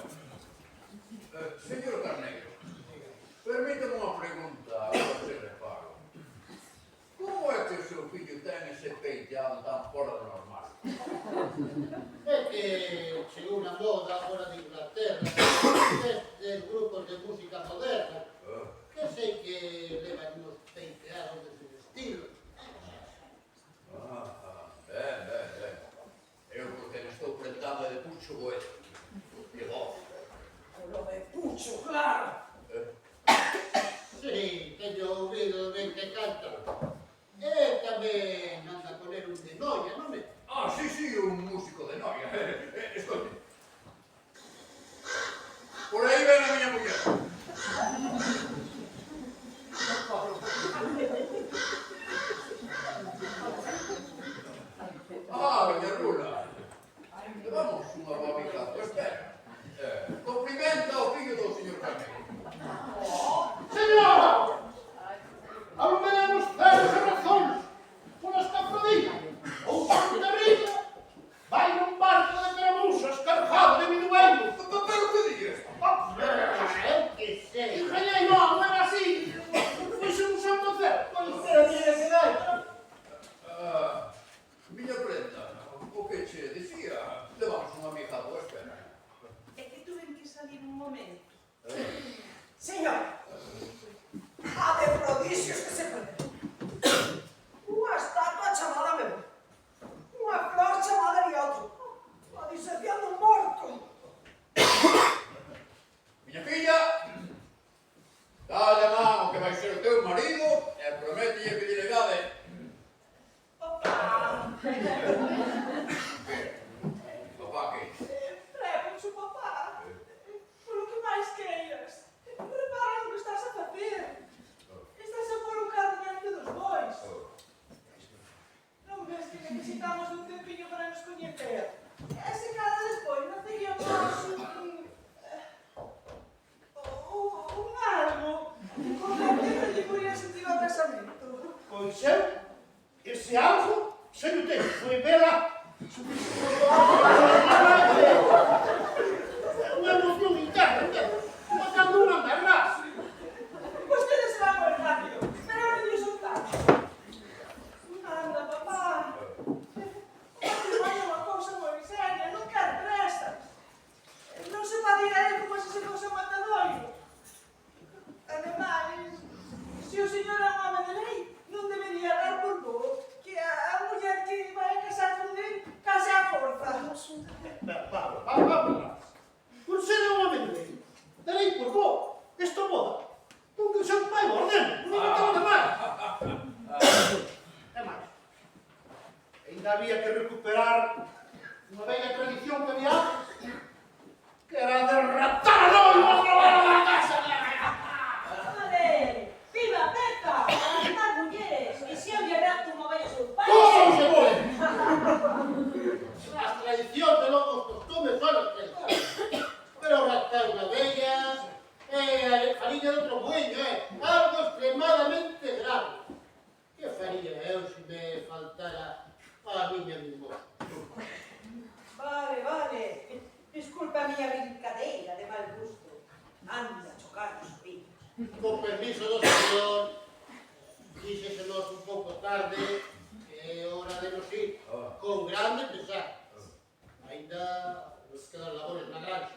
Señor Carneiro, permítame unha pregunta a você reparo. Como é que o seu fillo ten ese peiteado tan fora do normal? É que chegou unha moda fora de Inglaterra destes grupos de música moderna que sei que levan unos peiteados dese estilo. Ben. Eu porque non estou prendando de pucho goeto. Que voz. Lo de Pucho, claro. Sí, teño ouvido ben que canta. E tamén anda con el un de noia, non é? Sí, un músico de noia. Escoite. Por aí ven a miña muller. Miña rula. Levamos unha babica. Espera. Cumplimenta o fillo do señor Carneiro. Señora! Alumeamos ceros e razóns polas cafrodillas ou parte de riba vai nun barco de caramusas cargado de minueiro. Pero que digas? Eu que sei. Ingeñei, non era así. Fuxe un santo cero. Pode ser a miña necesidade. Miña prenda, o que che dicía? Levamos unha amiga boa espera. É que tuven que salir un momento. Señor, a de prodicios que se ponen. Unha estatua chamada meu. Unha flor chamada Liotro. A disección dun morto. Miña filla, dalle a liña do outro bueño, algo extremadamente grave. Que faría eu se me faltara a miña mimosa? Vale, vale. Disculpa a miña brincadeira de mal gusto. Anda a chocar os oídos. Con permiso do señor, díxesenos un pouco tarde que é hora de nos ir, con grande pesar. Ainda nos quedan labores na granja.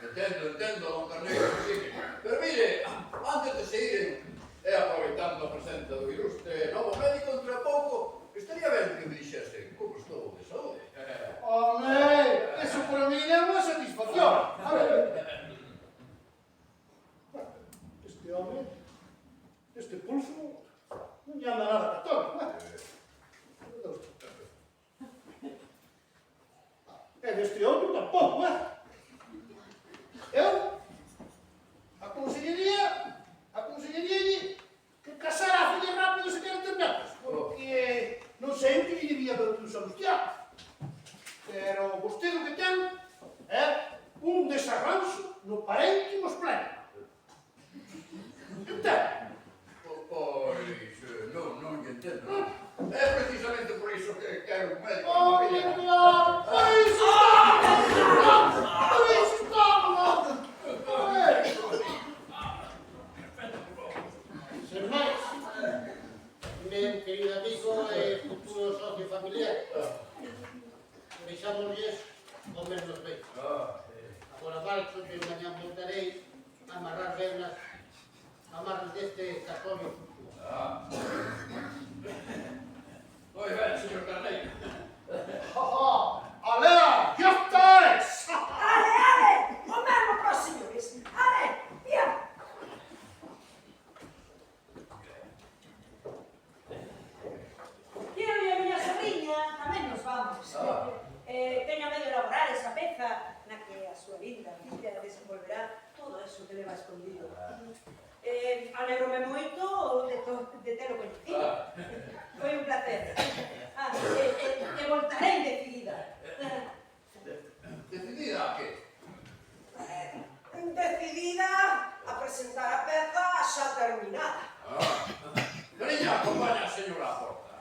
Entendo, don Carneiro, sí. Pero mire, antes de seguir, e aproveitando a presenza do ilustre novo médico, entre pouco, estaría ben que me dixese como estou de saúde. Home, eso para mí é unha satisfacción. A ver, este home, este pulso, non lle anda nada católico, E deste outro tampouco, Eu aconselleríalle que casara a filla rápido se queren ter netos, porque non sei o que lle debía ver un Salustiano. Pero vostede o que ten é un desarranxo no parénquimo espleno. Entende? Pois, non lle entendo. É precisamente por iso que quero un médico. Oh, meu Deus! Por iso estamos! Sen máis, meu querido amigo e futuro socio familiar, deixámoslles comer nos peitos. Agora marcho que mañá voltarei a amarrar venas amarras deste cascollo. Moi ben, señor Carneiro. Alea, ya estáis! Ale! O mesmo para os señores. Ale, bien. Tío e a miña sobrinha tamén nos vamos. Teño a medio elaborar esa peza na que a súa linda filla desenvolverá todo eso que leva escondido. Alegrome moito de telo coñecido. Foi un placer. E voltarei decidida. Decidida a que? Decidida a presentar a peza xa terminada. Cariña, acompaña a señora a porta.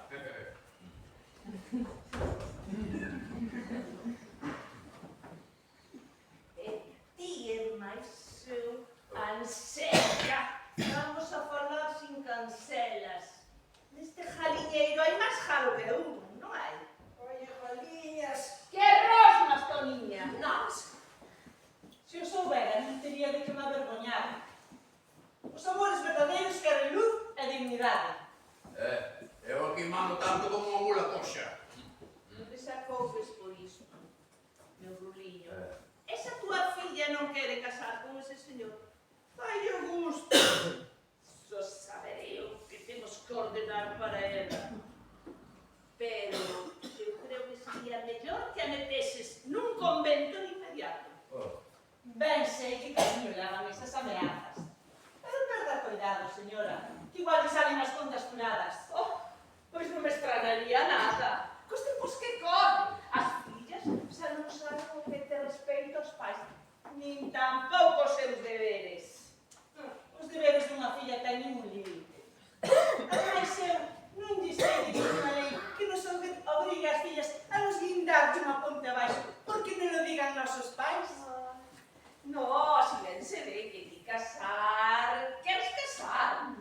Ti é máis anseca. Vamos a falar sin cancelas. Neste jaliñeiro hai máis jalo que un, non hai? Oye, Juaniñas. Que rosmas, Toniña! Nas. Se o soubera, non teria de que me avergoñar. Os amores verdadeiros queren luz e dignidade. Eu aquí mando tanto como unha mula coxa. Non te sacouves por isto, meu ruliño. Esa tua filla non quere casar con ese señor. Fai o gusto. Só saberei o que temos que ordenar para ela. Pero eu creo que sería mellor que a meteses nun convento de inmediato. Ben sei que camiño levan esas ameazas. Pero perda cuidado, señora, que igual lhe salen as contas curadas. Pois non me estranaría nada. Cos tempos que corren, as fillas xa non saben o que te respeito aos pais, nin tampouco os seus deberes. Os deberes dunha filla teñen un límite. Ademais, eu non lle sei de ninguna lei que nos obrigue as fillas a nos guindar de unha ponte abaixo porque non lo digan nosos pais. No, si ben se ve que ti casar, queres casar,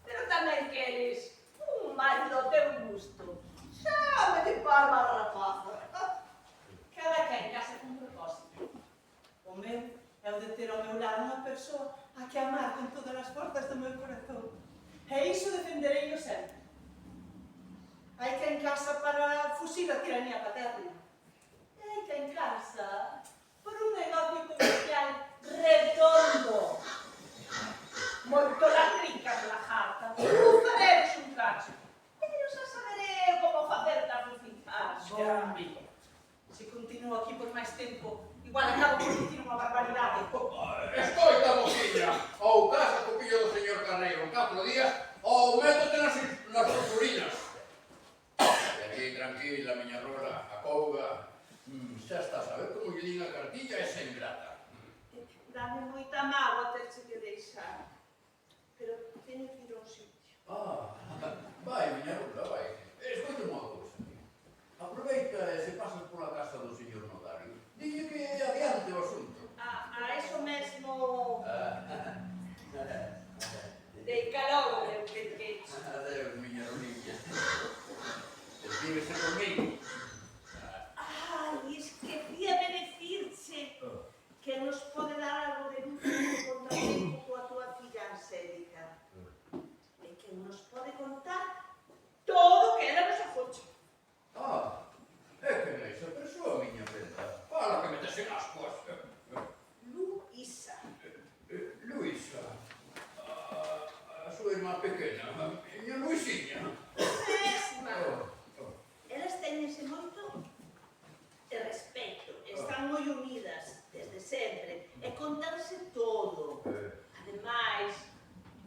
pero tamén queres un marido ao teu gusto. Chame de Bárbara Rapaza. Cada quen casa con propósito. O meu é o de ter ao meu lado unha persoa a que amar con todas as forzas do meu corazón. E iso defenderei sempre. Hai quen casa para fuxir a tiranía paterna. E hai quen casa por un negocio comercial redondo. Moito las ricas la jarta, faredes un tracho. Pero xa saberé como facer da rufizaxa. Bombi. Se continuo aquí por máis tempo, igual acabo por dicir unha barbaridade. Escoita, mocinha, ou casa co pillo do señor Carneiro en 4 días, ou métete nas torturinas. E aquí, tranquila, miña rola, a couga, xa está a saber como lle din a cartilla esa ingrata. Da Dame moita mágoa terche que deixar. Pero teño que ir a un sitio. Vai, miña ruta, vai. Escoita unha cousa. Aproveita e se pasas pola casa do señor notario. Dille que adiante o asunto. A eso mesmo... Dei calor, meu pequecho. Adeus, miña roniña. Escríbese conmigo. Ai, esquecíame decirche que nos pode dar algo de luz no contratempo coa tua filla Angélica. E que nos pode contar todo o que ela nos afocha. É que non é esa persoa, miña prenda. Fala que me tes en ascuas. Luísa. Luísa. A súa irmá pequena. Miña Luisiña. Mesma. Elas teñense moito de respeto. Están moi unidas desde sempre. E contarse todo. Ademais,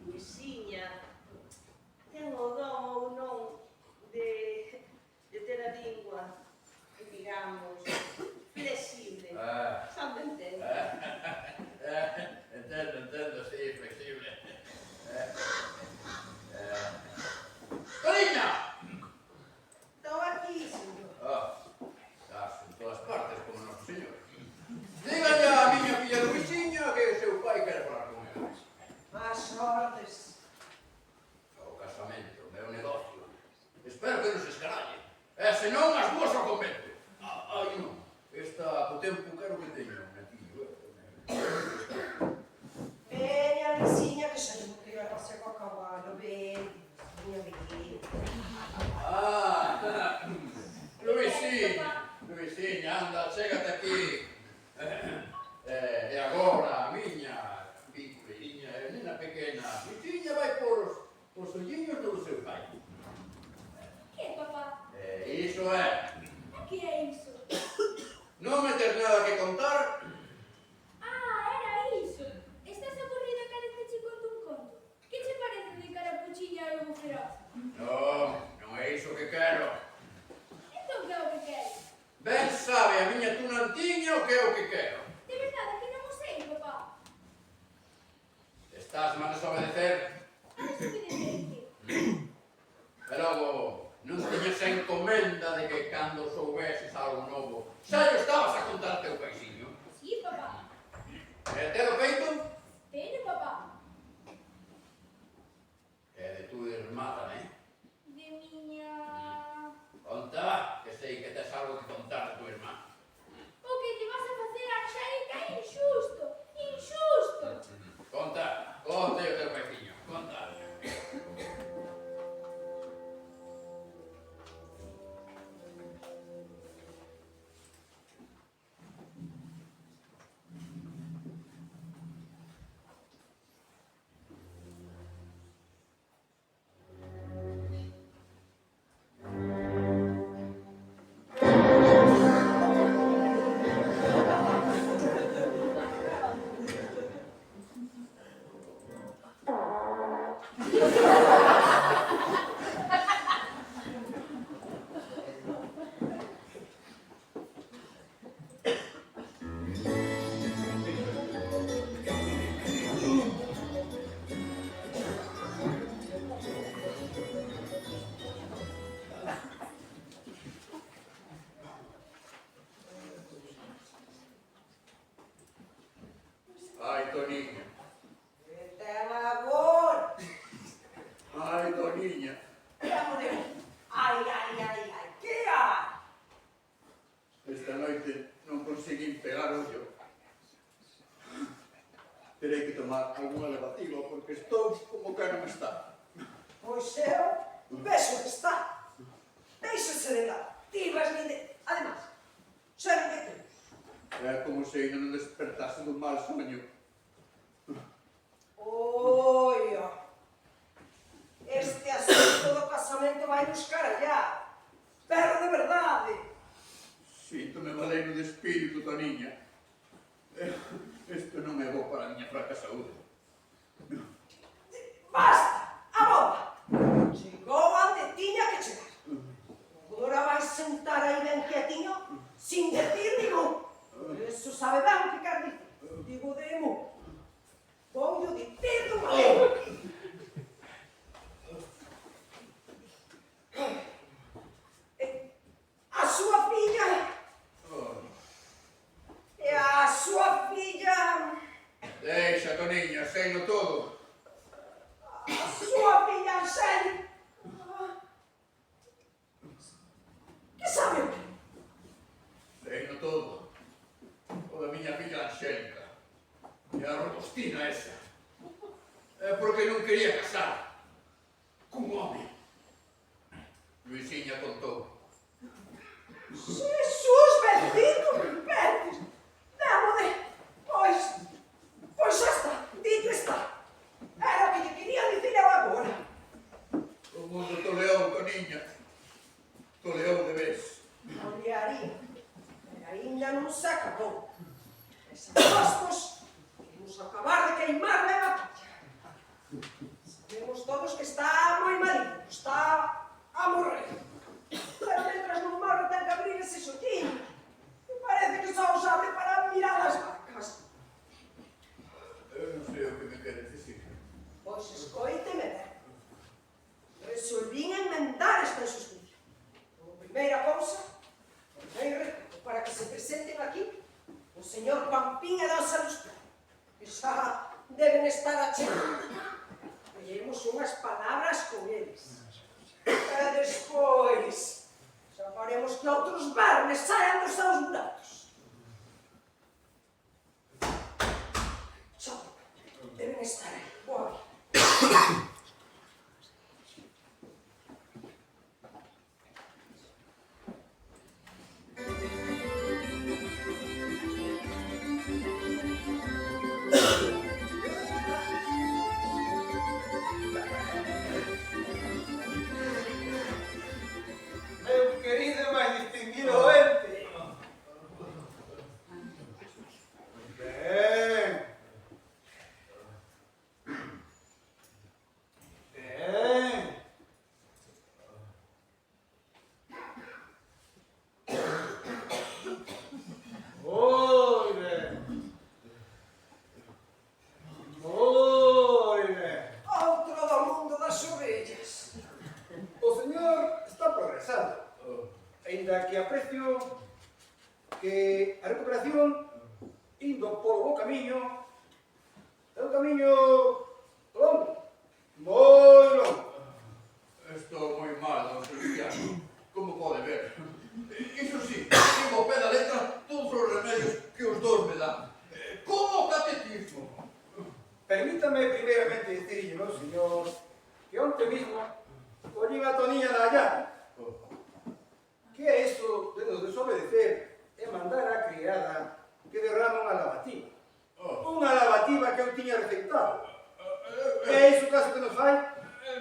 Luisiña ten o don ou non de ter a lingua, digamos, flexible. Son de entender. Entendo, sí, flexible. Cariña! Estou aquí, señor. Estás en todas partes, como noso señor. Dígalle a miña filla Luisiña que o seu pai quere falar con ela. As ordes. O casamento, o meu negocio. Espero que non se escaralle. E senón as dúas ao convento. Ai, non. Esta, po tempo, quero que teña un netillo. Veña, Luisiña, que xa non quero a paseo co cabalo. Ven, veña, ven. Luisiña, anda, chégate aquí. E agora, a miña piculiña, nena pequena, Luisiña vai por os olliños do seu pai. Que, papá? Iso é. Que é iso? Non me tes nada que contar? Era iso. Estás aburrida cada que che conto un conto. Que che parece de Carapuchiña e Lobo Feroz? Non é iso que quero. Entón que é o que queres? Ben sabe a miña tunantiña o que é o que quero. De verdade que non o sei, papá. Estás a desobedecer? A desobedecer que? E logo, non tiñes a encomenda de que cando soubeses algo novo, xa lle estabas a contar teu paixiño. Sí, papá. E telo feito? Teño, papá. E de tu irmá tamén. De miña... Conta, que sei que tes algo que contar de tu irmá. O que lle vas a facer a Angélica é injusto. Injusto. Conta, conta o teu paixiño, conta. Ai, Toniña. Ten agora. Ai, Toniña. Que amo de mí. Ai, que hai? Esta noite non conseguín pegar ollo. Terei que tomar alguna levativa porque estou como que non está. Pois eu, vexo que está. Deixese de lado. Tibas nin de... Ademais, xa nin de tú. É como se ainda non despertase dun mal soño. Oia, este asunto do casamento vai nos carallar. Pero de verdade. Síntome valeno de espírito, Toniña. Isto non é bo para a miña fraca saúde. Basta, abonda. Chegou onde tiña que chegar. Agora vais sentar aí ben quietiño, sin decir ningún. Eso sabe ben o que quer dicir. Digo de mu. Toniña, seino todo. A súa filla Anxélica. Que sabe o que? Seino todo. O da miña filla Anxélica. E a robustina esa. É porque non quería casar cun home. Luisiña contou. Jesús bendito, perdes. Demo de... Pois xa está, dito está. Era o que lle quería dicir eu agora. O mundo toleou, Toniña. Toleou de vez. Olharía, pero ainda non se acabou. Desapostos, queremos acabar de queimar na batalla. Sabemos todos que está moi malito, está a morrer. Pero mentras non morre ten que abrir ese xotiño. E parece que só os abre para mirar as vacas. Eu non sei o que me queres dicir. Pois escoíteme ben. Resolvín enmendar esta injusticia. Como primeira cousa, ordenei recado para que se presenten aquí o señor Pampín e don Salustiano, que xa deben estar a chegar. Collemos unhas palabras con eles. E despois, xa faremos que outros vermes saian dos seus buratos. Xa, deben estar aí. Boa. Meu querido e máis distinguido doente. Ben. Ben. Moi ben. Moi ben. Outro do mundo das ovellas. O señor está progresando. Ainda que aprecio que a recuperación indo polo bo camiño é un camiño longo, moi longo. Estou moi mal, don Sebastián. Como pode ver? Iso sí, sigo ao pé da letra todos os remedios que os dous me dan. Como o catecismo. Permítame primeiramente dicirlle, señor, que onte mismo collín a Toniña na llave. Que é iso de nos desobedecer e mandar á criada que derrama unha lavativa. Unha lavativa que eu tiña receitado. É iso caso que nos fai?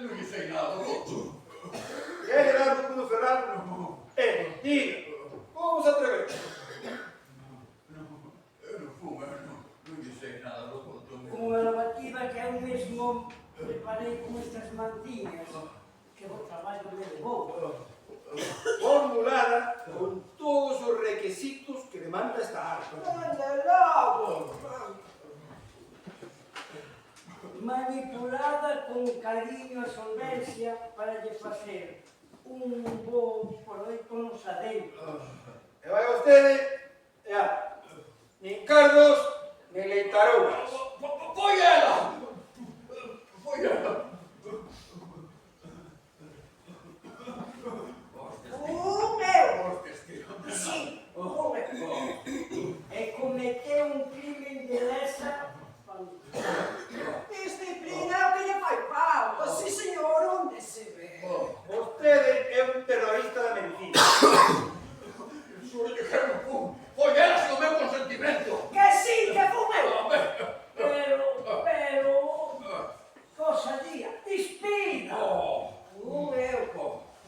Non lle sei nada do outro. Quere dar do cuno ferrado? É mentira. Como se atreve? Eu non fumo, non lle sei nada do outro. Unha lavativa que eu mesmo preparei con estas mantiñas que o traballo me levou. Formulada con todos os requisitos que demanda esta arte. Ande logo. Manipulada con cariño e solvencia para lle facer un bo proveito nos adentros. E vai vostede, nin cardos, nin leitarouras. Foi ela! Foi ela! Hostias, tío. Sí, E cometeu un crimen de lesa. disciplina é o que lle fai falta. Sí, señor, onde se ve? Vostede é un terrorista da medicina. Xuro que non fun. Foi ela sin o meu consentimento. Que sí, que fun eu. Pero, cosa día, despida. Fun eu.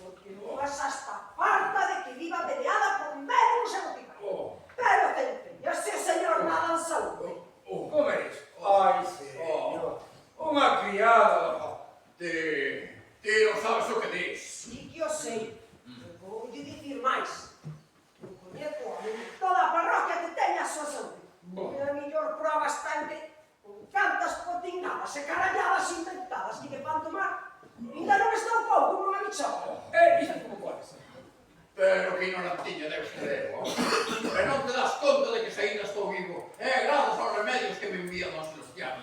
Porque non vas hasta farta de que viva peleada por médicos e boticarios. Pero te empeñaste, señor, nada en saúde. Como é iso? Ai, señor. Unha criada. Ti non sabes o que dis. Sí que o sei. Eu vou lle dicir máis. Eu coñezo a toda a parroquia que teña a súa saúde. E a mellor prova está en que con cantas potingadas e caralladas inventadas que lle fan tomar, ainda non está un pouco como unha bichola. Iso como pode ser? Pero que ignorantiña deus te debo. E non te das conta de que se ainda estou vivo. É grazas aos remedios que me envía don Sebastián.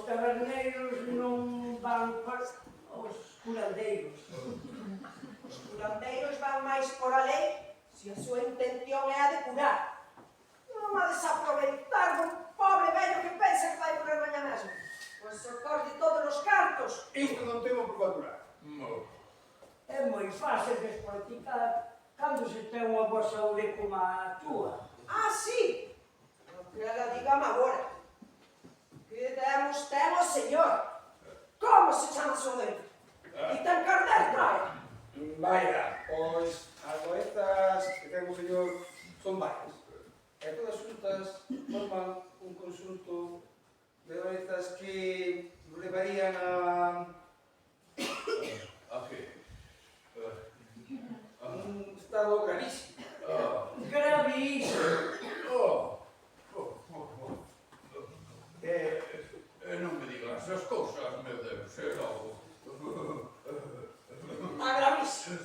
taberneiros non van os curandeiros. Os curandeiros van máis por a lei se a súa intención é a de curar. Non a desaproveitar dun pobre vello que pensa que vai morrer mañá mesmo. Pois socorre todos os cartos. Isto non temos por faturar. É moi fácil despoliticar cando se ten unha boa saúde como a túa. Ah, sí! O que ela digame agora. Que temos, señor. Como se chama a súa doente? E ten carder trae. Vaya, pois as doenzas que ten o señor son varias. E todas xuntas forman un conxunto de doenzas que levarían a un estado gravísimo. Gravísimo. Non me digas esas cousas, meu Deus, logo. Está gravísimo.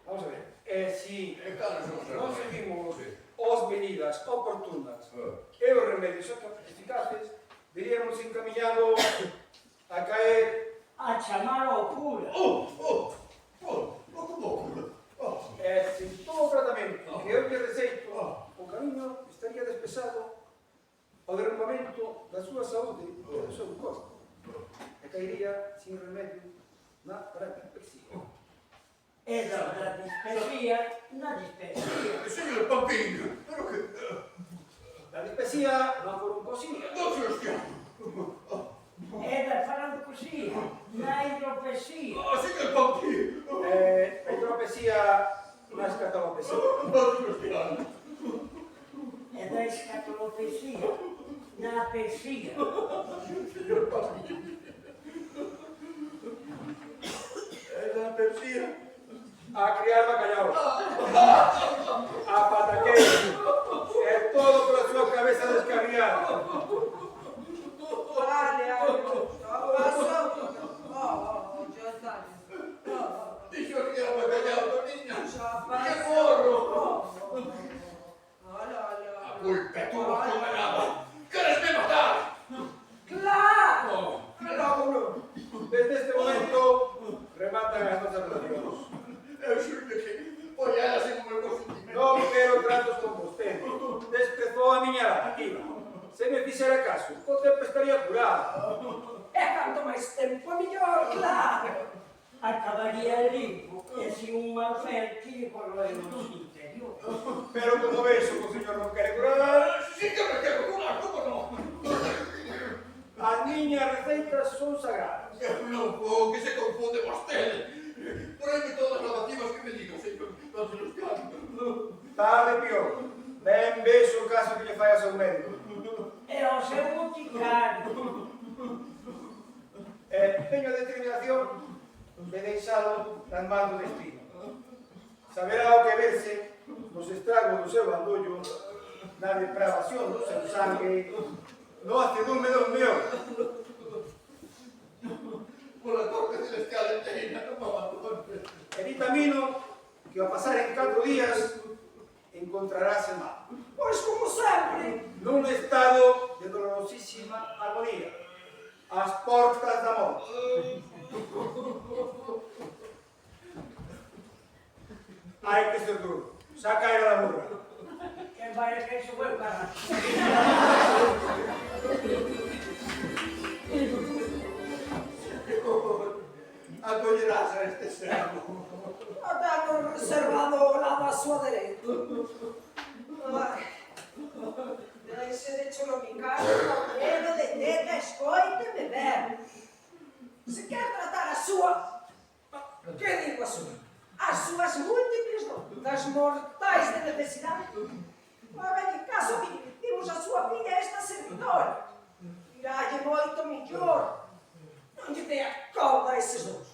Vamos a ver, si Cales son os non remedios? seguimos Sí. as medidas oportunas e os remedios eficaces, diríamos encaminhado a caer A chamar ao cura. sin todo o tratamento que eu lle receito, o camiño estaría despesado ao derrumbamento da súa saúde e do seu corpo e caería sin remedio na parapixia. E da dispepsia na dispepsia. Señor Pampín, pero que... Da dispepsia non foron cosía. Non se os que... E da farancosia na hidropesía. Señor Pampín! A hidropesía na escatolopesía. Non se os que... E da escatolopesía na pesía. Señor Pampín... Esa persía... A criar bacalhau, a pataqueira, e todo pola súa cabeza descarriada. Vale, já passou. Já está. Dixo que era bacalhau da miña. Já Que passou. morro! Olha. A culpa é tua, camarada! Queres me matar? Claro! Logo non. Desde este momento rematan as nosas relacións. Eu xuro que foi ela sen o meu consentimento. Non quero tratos con vostede. Desprezou a miña lavativa. Se me fixera caso, o tempo estaría curado. E canto máis tempo, mellor, claro. Acabaría limpo e sin un mal fel que lle corroe no interior. Pero como vexo que o señor non quere curar, Sí que me quero curar, como non? as miñas receitas son sagradas. Eu non vou, que se confunde vostede. Por aí que todas as lavativas que me digan, señor, non se los cambio. Tal de pior. Ben vexo o caso que lle fai ao seu médico. E ao seu boticario. Teño a determinación de deixalo nas mans do destino. Saberá o que verse nos estragos do seu bandullo, na depravación do seu sangue, no acedume dos meus. Pola corte celestial enteira, non me abandone. E vitamino que ao pasar en 4 días encontrarase mal, Pois como sempre. nun estado de dolorosísima agonía, ás portas da morte. Hai que ser duro, saca a da burra. Que vai que iso vai para. Acollerás a este servo. O tengo reservado ao lado a súa dereita. Ai, deixe de cholomicar o medo de teta, escoite-me ben. Se quer tratar a súa... Que digo a súa? As súas múltiples das mortais de necesidade. Ora, en caso vimos a súa filha esta servidora. Iralle moito millor. Non lle dea cauda a eses dous.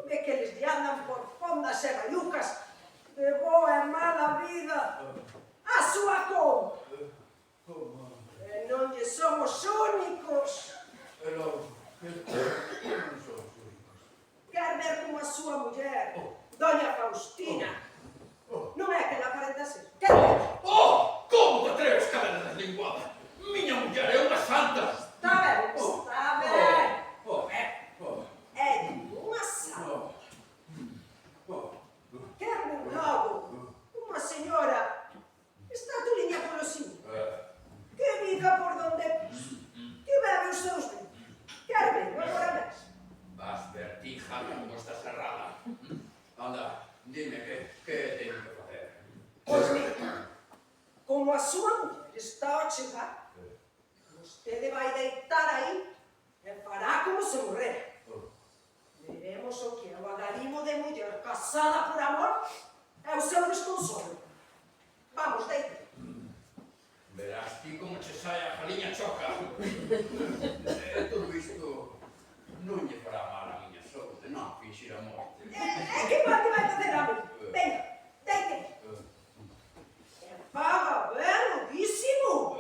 De que eles lle andan por fondas e balucas de boa e mala vida a súa conta. E non lle somos únicos. Pero, non son os únicos. Quer ver como a súa muller, Doña Faustina, non é que la aparenta ser. Quer ver? a súa muller está a chegar, vostede vai deitar aí e fará como se morrera. Veremos o que é o agarimo de muller casada por amor e o seu desconsolo. Vamos, deite. Verás ti como che sai a jaliña choca. Todo isto non lle fará mal a miña saúde, non finxir a morte. Que mal te vai facer a mí? Venga, deite. E faga belísimo.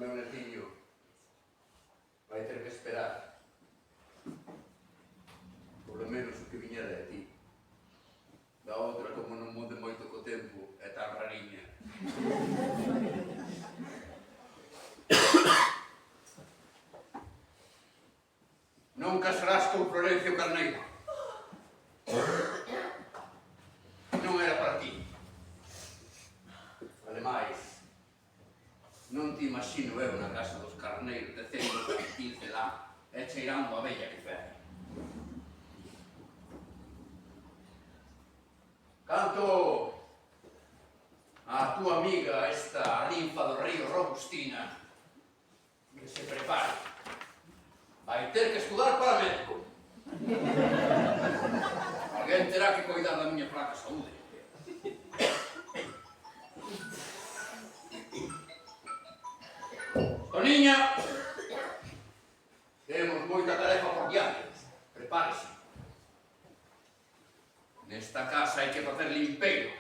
meu netiño vai ter que esperar. Polo menos o que viñera de ti. Da outra, como non mude moito co tempo, é tan rariña. Non casarás con Florencio Carneiro. Non era para ti. Ademais, non te imagino eu na casa dos Carneiros tecendo o pincelá e cheirando a bella que fere. Canto a tua amiga, esta linfa do río Robustina, que se prepare. Vai ter que estudar para médico. Alguén terá que cuidar da miña fraca saúde. Toniña, temos moita tarefa por diante. Prepárese. Nesta casa hai que facer limpeiro.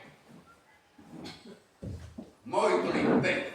Moito limpeiro.